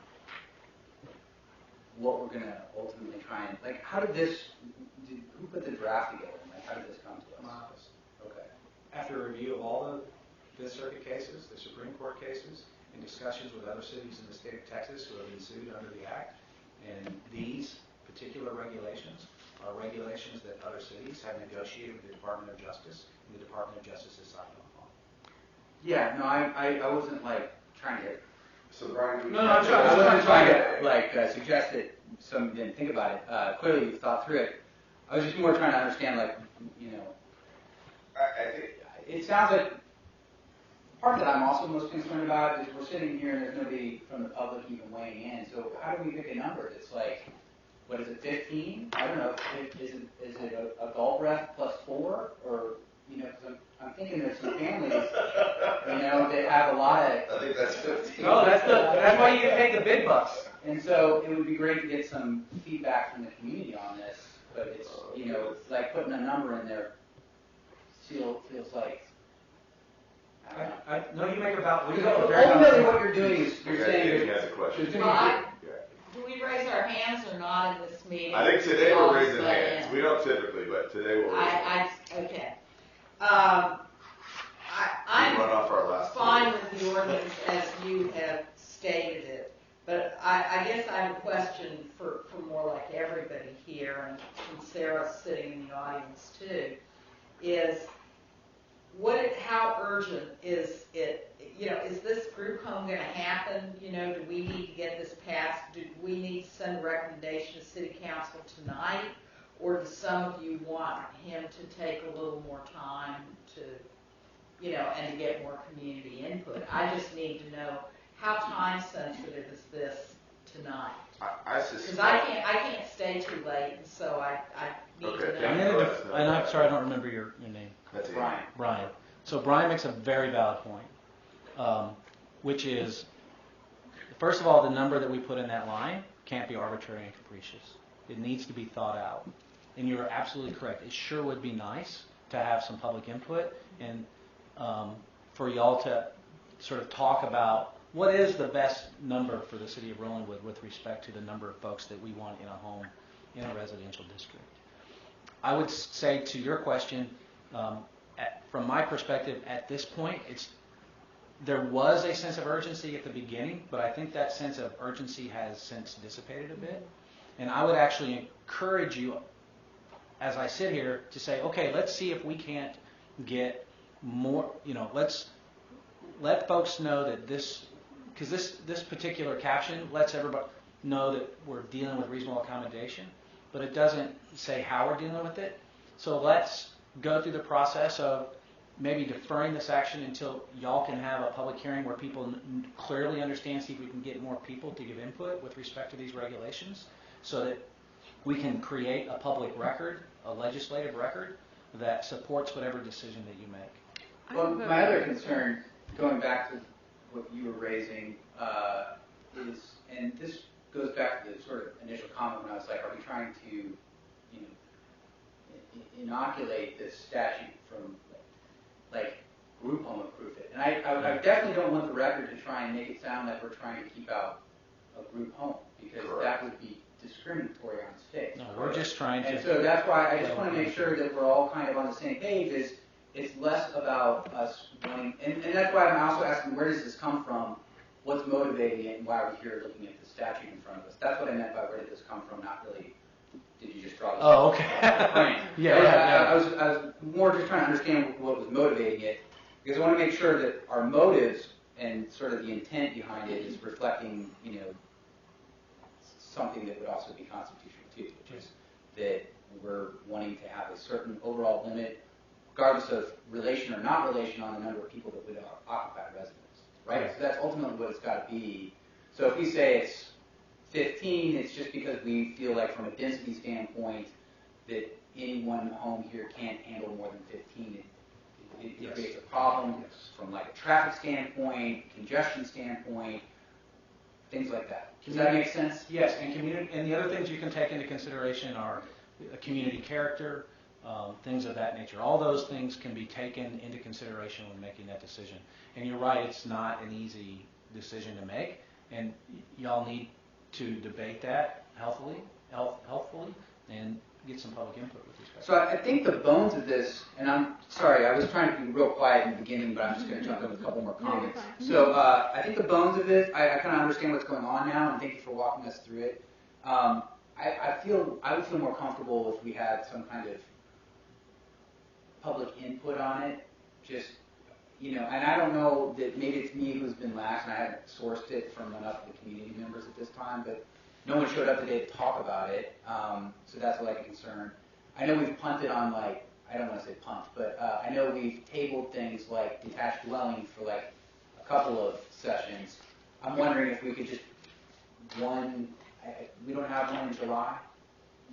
what we're going to ultimately try and, like, how did this, who put the draft together? Like, how did this come to us? My office. Okay. After a review of all the Fifth Circuit cases, the Supreme Court cases, and discussions with other cities in the state of Texas who have been sued under the Act, and these particular regulations are regulations that other cities have negotiated with the Department of Justice, and the Department of Justice has signed off on. Yeah, no, I wasn't, like, trying to, So Brian, do we- I wasn't trying to, like, suggest that some didn't think about it. Clearly, you've thought through it. I was just more trying to understand, like, you know, I think it sounds like part that I'm also most concerned about is we're sitting here and there's nobody from the public even weighing in. So how do we pick a number that's like, what is it, 15? I don't know. Is it a Galbraith plus 4? Or, you know, because I'm thinking there's some families, you know, that have a lot of. I think that's 15. No, that's why you pay the big bucks. And so it would be great to get some feedback from the community on this. But it's, you know, like putting a number in there feels like. No, you make about. Ultimately, what you're doing is you're Okay, saying Jamie has a question. there's going to Do we raise our hands or not in this meeting? I think today we're raising But, hands. We don't typically, but today we'll raise hands. Okay. We I'm run off our last fine meeting. with the ordinance as you have stated it, but I guess I have a question for more like everybody here, and Sarah's sitting in the audience too, is how urgent is it? You know, is this group home going to happen? You know, do we need to get this passed? Do we need to send a recommendation to City Council tonight? Or do some of you want him to take a little more time to, you know, and to get more community input? I just need to know how time sensitive is this tonight? I Because suspect. I can't stay too late, and so I need Okay, to I'm know. gonna and I'm sorry, I don't remember your name. That's it. Brian. Brian. So Brian makes a very valid point, which is, first of all, the number that we put in that line can't be arbitrary and capricious. It needs to be thought out. And you're absolutely correct. It sure would be nice to have some public input and for y'all to sort of talk about what is the best number for the city of Rollingwood with respect to the number of folks that we want in a home in a residential district. I would say to your question, from my perspective at this point, there was a sense of urgency at the beginning, but I think that sense of urgency has since dissipated a bit. And I would actually encourage you, as I sit here, to say, okay, let's see if we can't get more, you know, let's let folks know that because this particular caption lets everybody know that we're dealing with reasonable accommodation, but it doesn't say how we're dealing with it. So let's go through the process of maybe deferring this action until y'all can have a public hearing where people clearly understand, see if we can get more people to give input with respect to these regulations so that we can create a public record, a legislative record that supports whatever decision that you make. Well, my other concern, going back to what you were raising, is, and this goes back to the sort of initial comment when I was like, are we trying to, you know, inoculate this statute from, like, group home proof it? And I definitely don't want the record to try and make it sound like we're trying to keep out a group home, because that would be discriminatory on its face. No, we're just trying to. And so that's why I just want to make sure that we're all kind of on the same page. It's less about us wanting, and that's why I'm also asking, where does this come from? What's motivating it, and why are we here looking at the statute in front of us? That's what I meant by where did this come from, not really, did you just draw this? Oh, okay. I was more just trying to understand what was motivating it, because I want to make sure that our motives and sort of the intent behind it is reflecting, you know, something that would also be constitutional too, which is that we're wanting to have a certain overall limit, regardless of relation or not relation, on the number of people that would occupy a residence, right? So that's ultimately what it's got to be. So if we say it's 15, it's just because we feel like from a density standpoint that any one home here can't handle more than 15. It Yes. creates a problem Yes. from like a traffic standpoint, congestion standpoint, things like that. Does that make sense? Yes, and the other things you can take into consideration are community character, things of that nature. All those things can be taken into consideration when making that decision. And you're right, it's not an easy decision to make, and y'all need to debate that healthfully, and get some public input with respect to So I think the bones of this, and I'm sorry, I was trying to be real quiet in the beginning, but I'm just going to jump in with a couple more comments. fine. So I think the bones of this, I kind of understand what's going on now, and thank you for walking us through it. I would feel more comfortable if we had some kind of public input on it. Just, and I don't know that maybe it's me who's been lax, and I haven't sourced it from enough of the community members at this time, but no one showed up today to talk about it, so that's like a concern. I know we've punted on I don't want to say punt, but I know we've tabled things like detached dwelling for like a couple of sessions. I'm wondering if we could just we don't have one in July,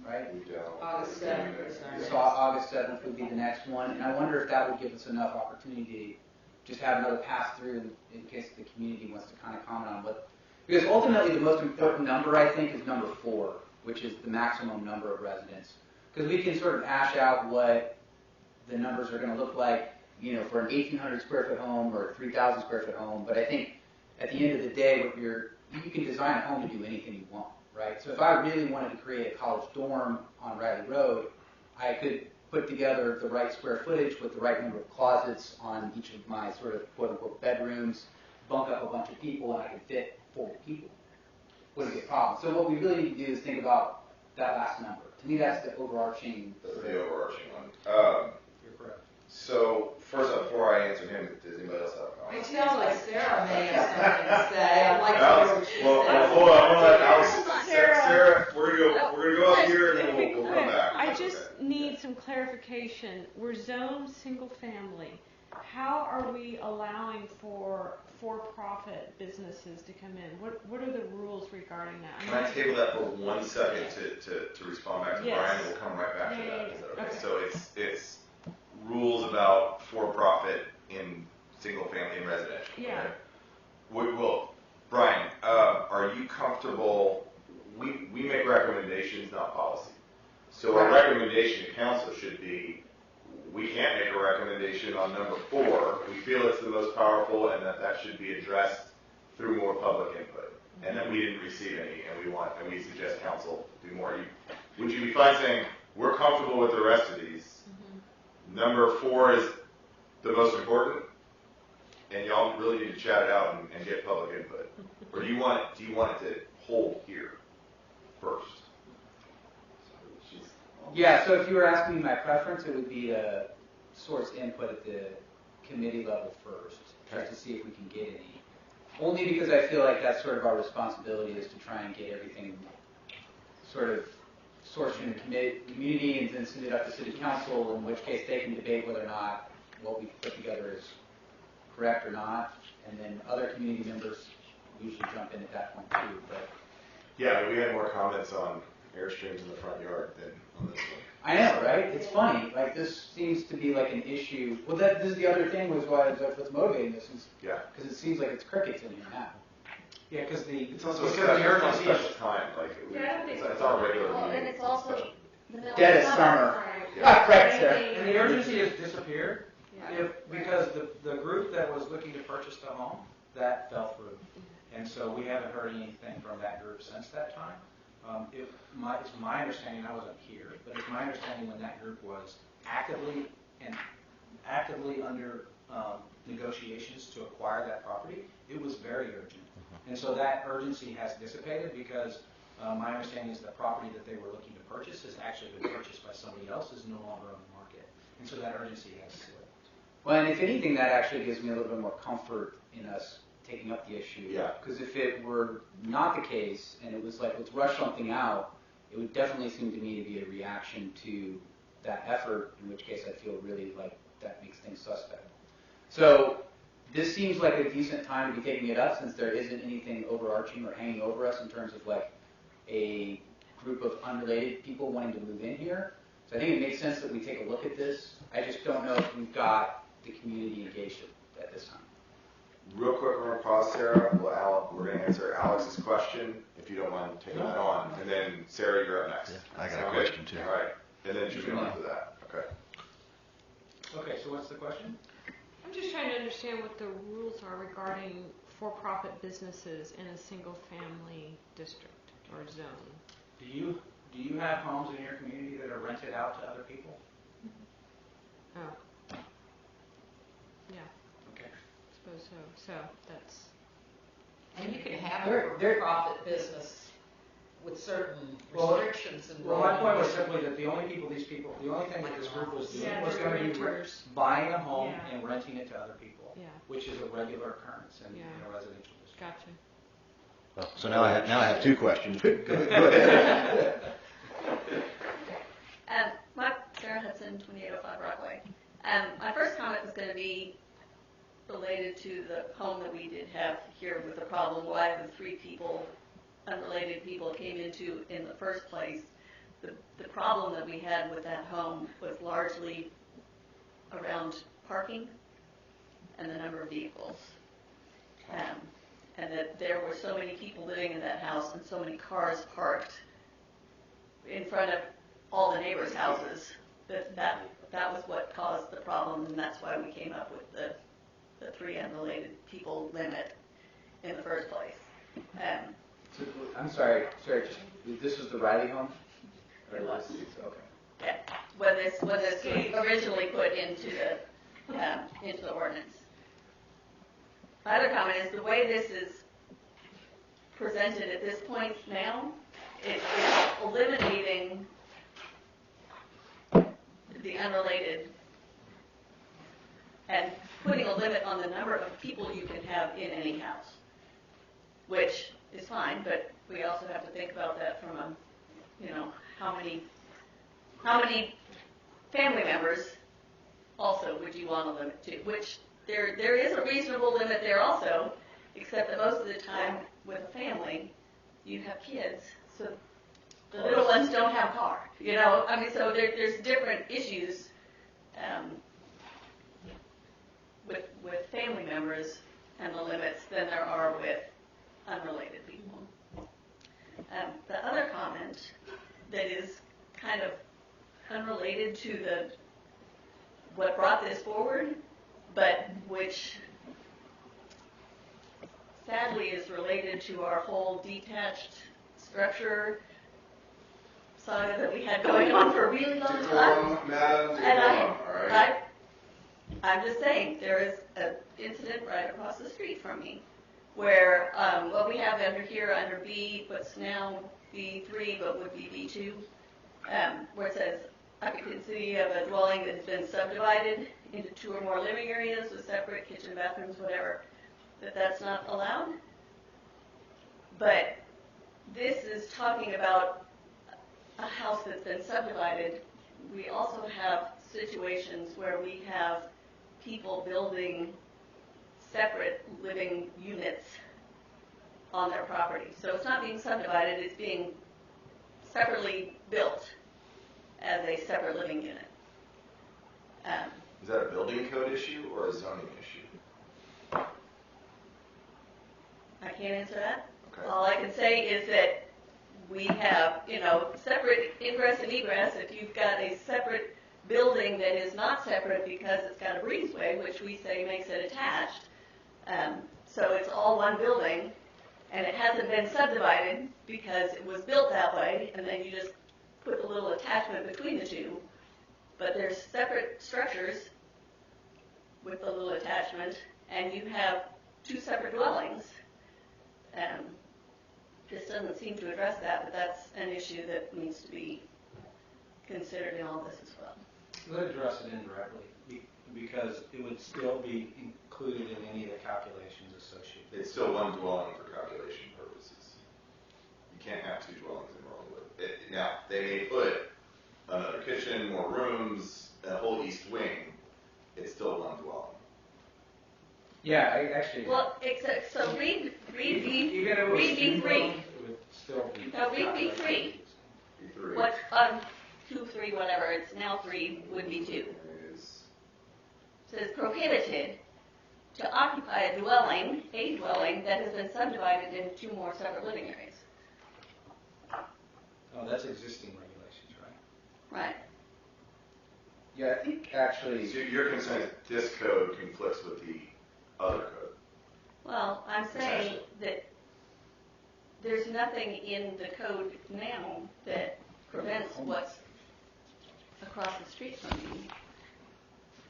right? We don't. August 7th is our So August 7th would be the next one, and I wonder if that would give us enough opportunity to just have another pass through in case the community wants to kind of comment on what. Because ultimately, the most important number, I think, is number 4, which is the maximum number of residents. Because we can sort of hash out what the numbers are going to look like, for an 1,800 square foot home or a 3,000 square foot home. But I think at the end of the day, you can design a home to do anything you want, right? So if I really wanted to create a college dorm on Riley Road, I could put together the right square footage with the right number of closets on each of my sort of quote-unquote bedrooms, bunk up a bunch of people, and I could fit 40 people. Wouldn't be a problem. So what we really need to do is think about that last number. To me, that's the overarching. That's the overarching one. You're correct. So first up, before I answer him, does anybody else have a It comment? sounds like Sarah may have something to say. I'd like to hear Alex, what she well, says. hold on, I'm gonna let Alex. Hold on. Sarah, we're gonna go up here and then we'll come back. I just need some clarification. We're zoned single family. How are we allowing for-profit businesses to come in? What are the rules regarding that? Can I table that for 1 second to respond back to Yes. Brian? We'll come right back to Yeah, that. yeah, Is that yeah. okay? Okay. So it's rules about for-profit in single family and residential. Yeah. Okay? Well, Brian, are you comfortable? We make recommendations, not policy. So our recommendation to council should be, we can't make a recommendation on number 4. We feel it's the most powerful and that should be addressed through more public input. And that we didn't receive any, and we suggest council do more. Would you be fine saying, we're comfortable with the rest of these? Number 4 is the most important, and y'all really need to chat it out and get public input. Or do you want it to hold here first? Yeah, so if you were asking me my preference, it would be to source input at the committee level first, just to see if we can get any. Only because I feel like that's sort of our responsibility is to try and get everything sort of sourced from the community and then send it up to city council, in which case they can debate whether or not what we put together is correct or not. And then other community members usually jump in at that point too. But Yeah, we had more comments on Airstreams in the front yard than on this one. I know, right? It's funny. Like, this seems to be like an issue. Well, this is the other thing was what's motivating this is Yeah. because it seems like it's crickets in here now. Yeah, because It's also because a the urgency special is, time. Like, Yeah, I don't think it's our regular Well, meeting. and it's also special. the middle Dead of of summer. Yeah. Right, sir. and the urgency has disappeared. Yeah. Because the group that was looking to purchase the home, that fell through. And so we haven't heard anything from that group since that time. It's my understanding, I wasn't here, but it's my understanding when that group was actively under negotiations to acquire that property, it was very urgent. And so that urgency has dissipated because my understanding is the property that they were looking to purchase has actually been purchased by somebody else, is no longer on the market. And so that urgency has slipped. Well, and if anything, that actually gives me a little bit more comfort in us taking up the issue. Yeah. Because if it were not the case and it was like, let's rush something out, it would definitely seem to me to be a reaction to that effort, in which case I feel really like that makes things suspect. So this seems like a decent time to be taking it up since there isn't anything overarching or hanging over us in terms of like a group of unrelated people wanting to move in here. So I think it makes sense that we take a look at this. I just don't know if we've got the community engaged at this time. Real quick, we're going to pause, Sarah. We're going to answer Alex's question, if you don't mind taking that on. And then, Sarah, you're up next. Yeah, I got a Sound question, good? too. All right. And then you move on to that. Okay. Okay, so what's the question? I'm just trying to understand what the rules are regarding for-profit businesses in a single-family district or zone. Do you have homes in your community that are rented out to other people? Oh. Yeah, Okay. I suppose so. So that's, And you can have There- a for-profit business with certain Well, restrictions and. Well, my point was simply that the only thing that this group was doing Yeah, was they're going to be renters. buying a home Yeah. and renting it to other people, yeah, which is a regular occurrence in Yeah. a residential district. gotcha. Well, so now I have two questions. Go ahead. Sarah Hudson, 2805 Broadway. My first comment was going to be related to the home that we did have here with the problem, why the three people, unrelated people, came into in the first place. The problem that we had with that home was largely around parking and the number of vehicles. And that there were so many people living in that house and so many cars parked in front of all the neighbors' houses that was what caused the problem, and that's why we came up with the three unrelated people limit in the first place. So, I'm sorry, just, this was the Riley home? It was. Okay. Yeah, when this was originally put into the ordinance. My other comment is the way this is presented at this point now, it's eliminating the unrelated and putting a limit on the number of people you can have in any house, which is fine, but we also have to think about that from how many family members also would you want to limit to, which there is a reasonable limit there also, except that most of the time with a family, you have kids, so the little ones don't have a car, so there's different issues with family members and the limits than there are with unrelated people. The other comment that is kind of unrelated to what brought this forward, but which sadly is related to our whole detached structure saga that we had going on for a really long time. Madam, And all right. I'm just saying, there is an incident right across the street from me where what we have under here, under B, what's now B3, but would be B2, where it says occupancy of a dwelling that has been subdivided into 2 or more living areas with separate kitchen, bathrooms, whatever, that's not allowed. But this is talking about a house that's been subdivided. We also have situations where we have people building separate living units on their property. So it's not being subdivided, it's being separately built as a separate living unit. Is that a building code issue or a zoning issue? I can't answer that. Okay. All I can say is that we have, separate ingress and egress. If you've got a separate building that is not separate because it's got a breezeway, which we say makes it attached, so it's all one building, and it hasn't been subdivided because it was built that way, and then you just put the little attachment between the two, but there's separate structures with the little attachment, and you have 2 separate dwellings. This doesn't seem to address that, but that's an issue that needs to be considered in all this as well. Let address it indirectly, because it would still be included in any of the calculations associated. It's still one dwelling for calculation purposes. You can't have 2 dwellings in Rollingwood. Now, they may put another kitchen, more rooms, a whole east wing. It's still one dwelling. Yeah, I actually. Well, except, so read B3. Even if it was Read two B3. dwellings, it would still be. No, read B3. B3 What, 2, 3, whatever, it's now 3, would be 2. is Says prohibited to occupy a dwelling that has been subdivided into 2 more separate living areas. Oh, that's existing regulations, right? Right. Yeah, I think actually. so your concern is this code conflicts with the other code. Well, I'm saying that there's nothing in the code now that prevents what's across the street from you.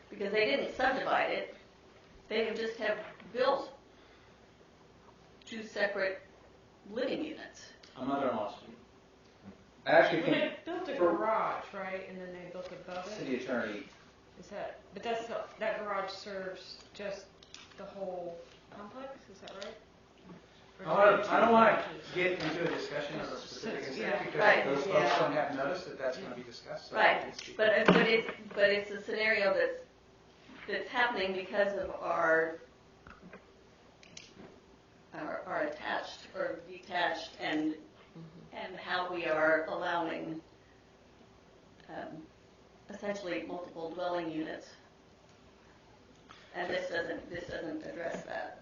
Because they didn't subdivide it, they just have built 2 separate living units. I'm not lost. I actually Well, think they built a for- garage, right, and then they built above it? city attorney. Is that, but that garage serves just the whole complex, is that right? Or is I it don't two want garages? to get into a discussion of a specific Yeah. incident because Right. those folks don't have notice that that's going to be discussed. so I Right, can't speak. but it's a scenario that's happening because of our attached or detached and how we are allowing essentially multiple dwelling units. And this doesn't address that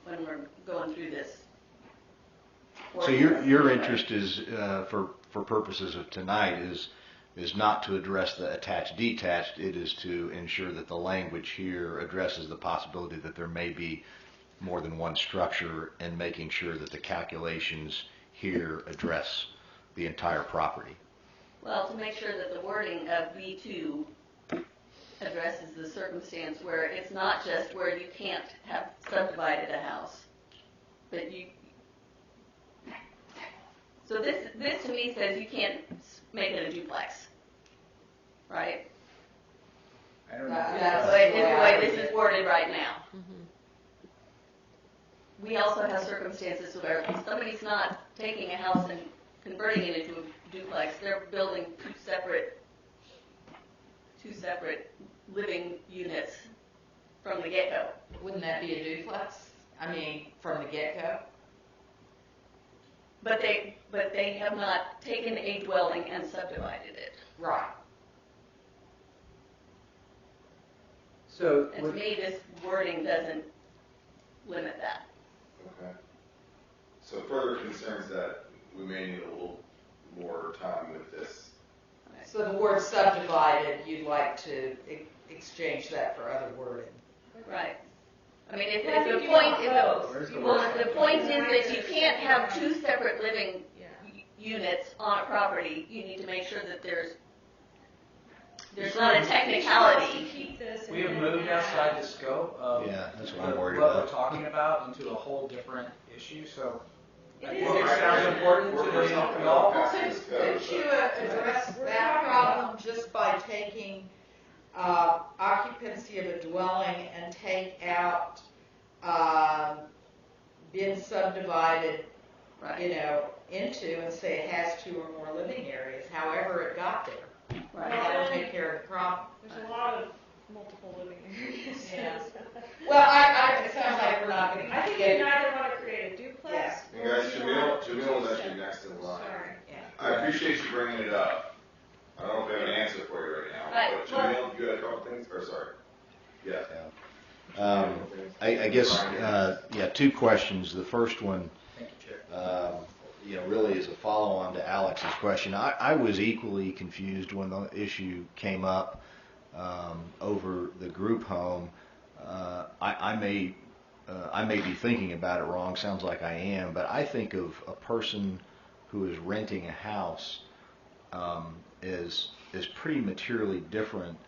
when we're going through this. So your interest is, for purposes of tonight, is not to address the attached detached. It is to ensure that the language here addresses the possibility that there may be more than one structure, and making sure that the calculations here address the entire property. Well, to make sure that the wording of B2 addresses the circumstance where it's not just where you can't have subdivided a house, but you. So this to me says you can't make it a duplex, right? I don't know. That's the way this is worded right now. We also have circumstances where somebody's not taking a house and converting it into a duplex. They're building two separate living units from the get-go. Wouldn't that be a duplex? I mean, from the get-go? But they have not taken a dwelling and subdivided it. Right. So And to me, this wording doesn't limit that. Okay. So further concerns that we may need a little more time with this. So the word subdivided, you'd like to exchange that for other wording? Right. I mean, if Well, I the think you point want is, both. Where's the well, word? the point is that you can't have 2 separate living Yeah. units on a property. You need to make sure that there's not a technicality. Keep this We have and moved then outside the scope of Yeah, that's what I'm worried what about. we're talking about into a whole different issue. So I It think is. it sounds important to We're talking the about all. passing this code. Could you address that problem just by taking occupancy of a dwelling and take out been subdivided, Right. into and say it has 2 or more living areas, however it got there. Right. That'll take care of the problem. There's a lot of multiple living areas. Yeah. Well, it sounds like we're not going I to think get you neither want to create a duplex. And or guys, you Jamil want is two actually sep- next in line. Sorry. Yeah. I appreciate you bringing it up. I don't know if we have an answer for you right now. Right. But Jamil, you had a couple things? Or sorry. Yeah. I guess, 2 questions. The first one, Thank you, Chair. really is a follow-on to Alex's question. I was equally confused when the issue came up over the group home. I may be thinking about it wrong. Sounds like I am, but I think of a person who is renting a house is pretty materially different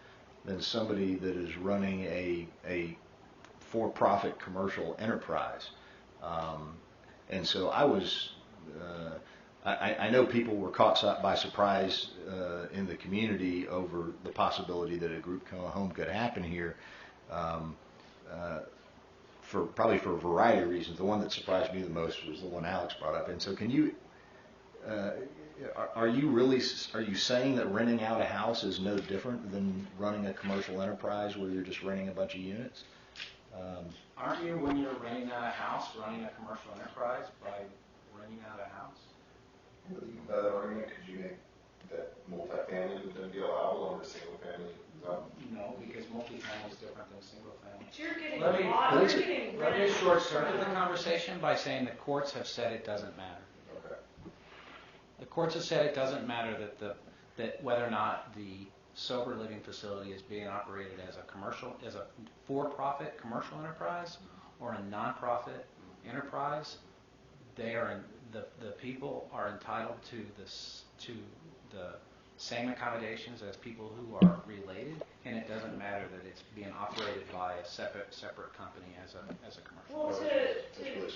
than somebody that is running a for-profit commercial enterprise. And so I was, I know people were caught by surprise in the community over the possibility that a group home could happen here, probably for a variety of reasons. The one that surprised me the most was the one Alex brought up. And so can you, are you saying that renting out a house is no different than running a commercial enterprise where you're just renting a bunch of units? Aren't you, when you're renting out a house, running a commercial enterprise by renting out a house? With a better argument, could you make that multifamily would then be allowable under single family zone? No, because multifamily is different than single family. But you're getting Let a me- lot, let you're me- getting Let me rent short circuit from- the conversation by saying the courts have said it doesn't matter. Okay. The courts have said it doesn't matter that whether or not the sober living facility is being operated as a for-profit commercial enterprise or a non-profit enterprise. The people are entitled to the same accommodations as people who are related, and it doesn't matter that it's being operated by a separate company as a commercial. Well, to Neil's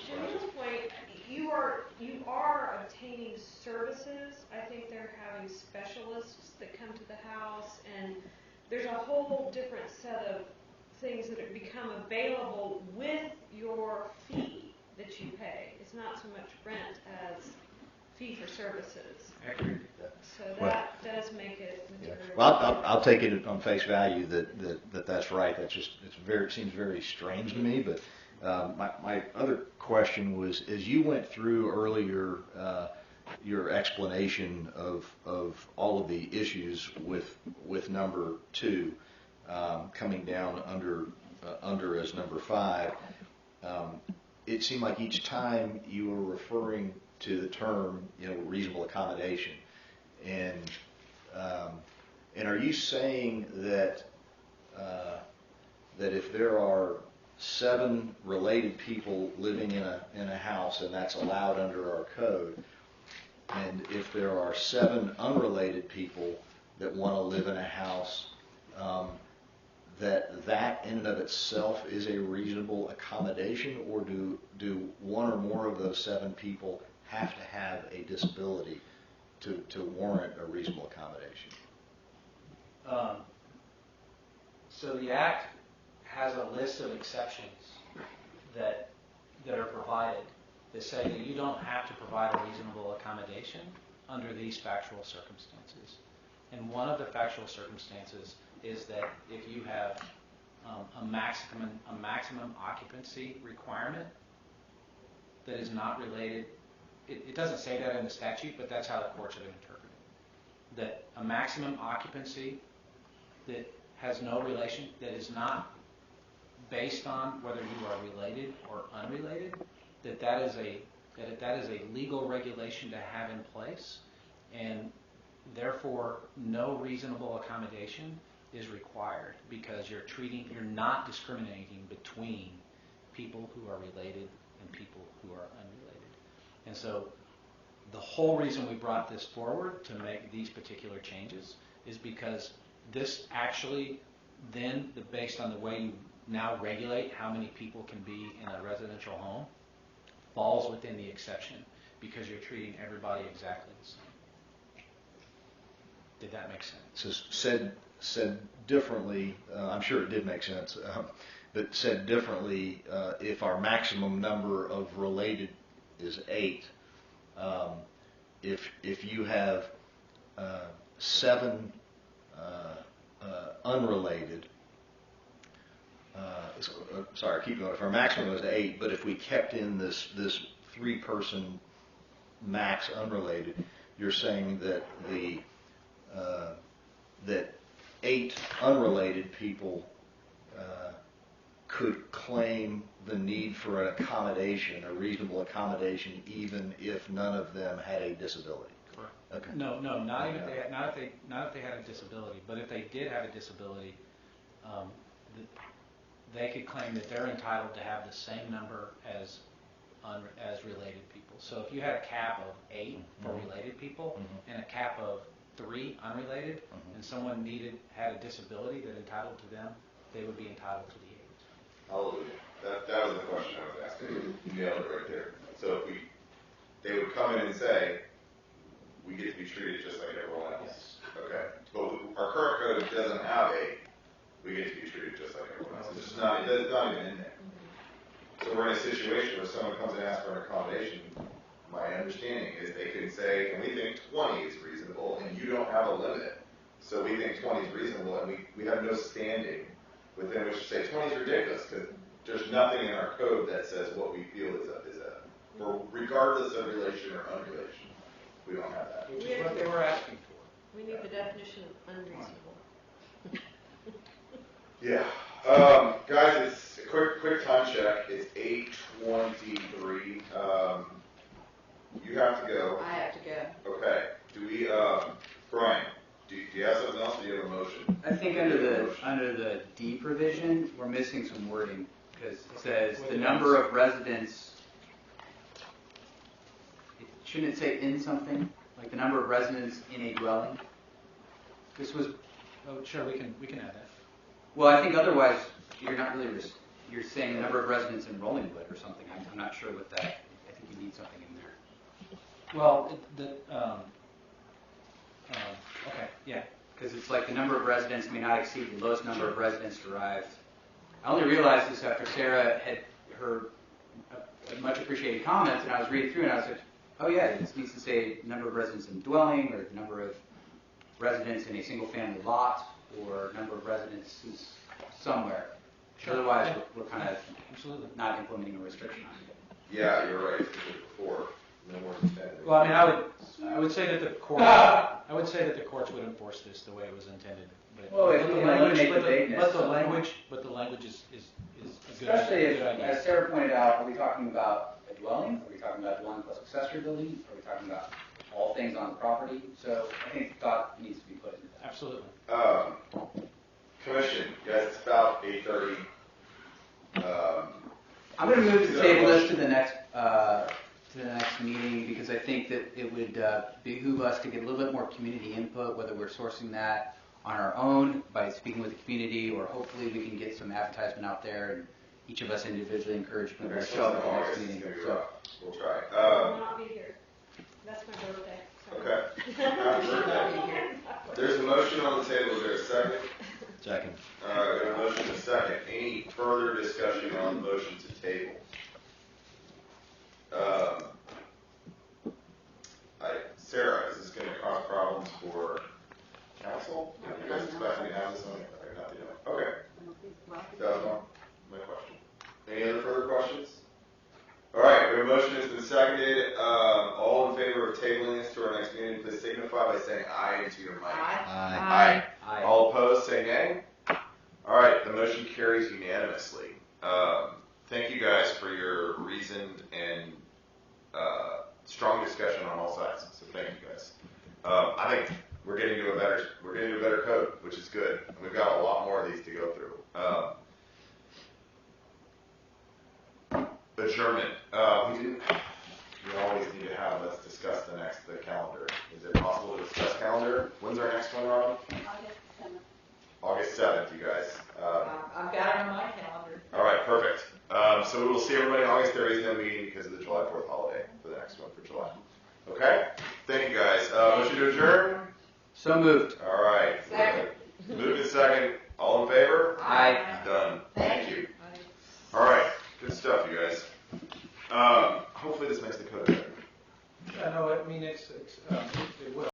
point, you are obtaining services. I think they're having specialists that come to the house, and there's a whole different set of things that have become available with your fee that you pay. It's not so much rent as fee for services. So that does make it material. Well, I'll take it on face value that's right. It seems very strange to me. But my other question was, as you went through earlier your explanation of all of the issues with number 2 coming down under as number 5, it seemed like each time you were referring to the term, reasonable accommodation. And are you saying that if there are 7 related people living in a house, and that's allowed under our code, and if there are 7 unrelated people that want to live in a house, that in and of itself is a reasonable accommodation, or do one or more of those 7 people have to have a disability to warrant a reasonable accommodation? So the Act has a list of exceptions that are provided that say that you don't have to provide a reasonable accommodation under these factual circumstances. And one of the factual circumstances is that if you have a maximum occupancy requirement that is not related, it doesn't say that in the statute, but that's how the courts have interpreted it. That a maximum occupancy that has no relation, that is not based on whether you are related or unrelated, that is a legal regulation to have in place, and therefore no reasonable accommodation is required, because you're not discriminating between people who are related and people who are unrelated. And so the whole reason we brought this forward to make these particular changes is because this actually then, based on the way you now regulate how many people can be in a residential home, falls within the exception, because you're treating everybody exactly the same. Did that make sense? So said differently, I'm sure it did make sense, but said differently, if our maximum number of related is 8, if you have 7 unrelated, sorry, keep going. If our maximum was 8, but if we kept in this 3-person max unrelated, you're saying that that 8 unrelated people could claim the need for an accommodation, a reasonable accommodation, even if none of them had a disability. Correct. Okay. No, not if they had a disability. But if they did have a disability, they could claim that they're entitled to have the same number as related people. So if you had a cap of 8 for related people and a cap of 3 unrelated, and someone had a disability that entitled to them, they would be entitled to the 8. Hallelujah. That was the question I was asking. You nailed it right there. So they would come in and say, we get to be treated just like everyone else. Yes. Okay. But our current code doesn't have we get to be treated just like everyone else. It's not even in there. So we're in a situation where someone comes and asks for an accommodation. My understanding is they can say, and we think 20 is reasonable, and you don't have a limit. So we think 20 is reasonable, and we have no standing within which to say 20 is ridiculous, because there's nothing in our code that says what we feel is for regardless of relation or unrelation. We don't have that. Which is what they were asking for. We need the definition of unreasonable. Yeah. Guys, it's a quick time check. It's 8:23. You have to go. I have to go. Okay. Do we, Brian, do you have something else or do you have a motion? I think under the D provision, we're missing some wording, because it says the number of residents, shouldn't it say in something? Like the number of residents in a dwelling? This was, Oh, sure, we can add that. well, I think otherwise, you're not really, you're saying the number of residents in Rollingwood or something. I'm not sure what that, I think you need something in there. Well, okay, yeah. Because it's like the number of residents may not exceed the lowest number of residents derived. I only realized this after Sarah had heard much appreciated comments, and I was reading through and I was like, oh yeah, this needs to say number of residents in dwelling, or the number of residents in a single family lot, or number of residences somewhere. Sure. Otherwise, we're kind of Absolutely. not implementing a restriction on it. Yeah, you're right. Before, no more than 10. Well, I mean, I would say that the courts would enforce this the way it was intended. But Well, but it the would language, make but the the vagueness. language is a good Especially if, good idea. as Sarah pointed out, are we talking about a dwelling? Are we talking about dwelling plus accessory building? Are we talking about all things on the property? So I think thought needs to be put into that. Absolutely. Commission, guys, it's about 8:30. I'm going to move to table this to the next meeting, because I think that it would behoove us to get a little bit more community input, whether we're sourcing that on our own by speaking with the community, or hopefully we can get some advertisement out there and each of us individually encourage people to show up at the next meeting. So, We'll try. I will not be here. That's my birthday. Sorry. Okay. There's a motion on the table. Is there a second? Second. All right, we have a motion and a second. Any further discussion on the motion to table? Sarah, is this going to cause problems for council? Are you guys expecting to have this on? Okay. That was my question. Any other further questions? All right, we have a motion has been seconded. All in favor of tabling this to our next meeting, please signify by saying aye into your mic. Aye. Aye. All opposed, say nay. All right, the motion carries unanimously. Thank you guys for your reasoned and strong discussion on all sides. So thank you guys. I think we're getting to a better code, which is good. And we've got a lot more of these to go through. Adjournment. We always need to have, let's discuss the calendar. Is it possible to discuss calendar? When's our next one, Robin? August 7th, you guys. I've got it on my calendar. All right, perfect. So we will see everybody in August. There is no meeting because of the July 4th holiday for the next one for July. Okay? Thank you, guys. Motion to adjourn? so moved. All right. Second. Moved in second. All in favor? Aye. Done. Thank you. All right. Good stuff, you guys. Hopefully this makes the code better. Yeah, no, I mean, it will.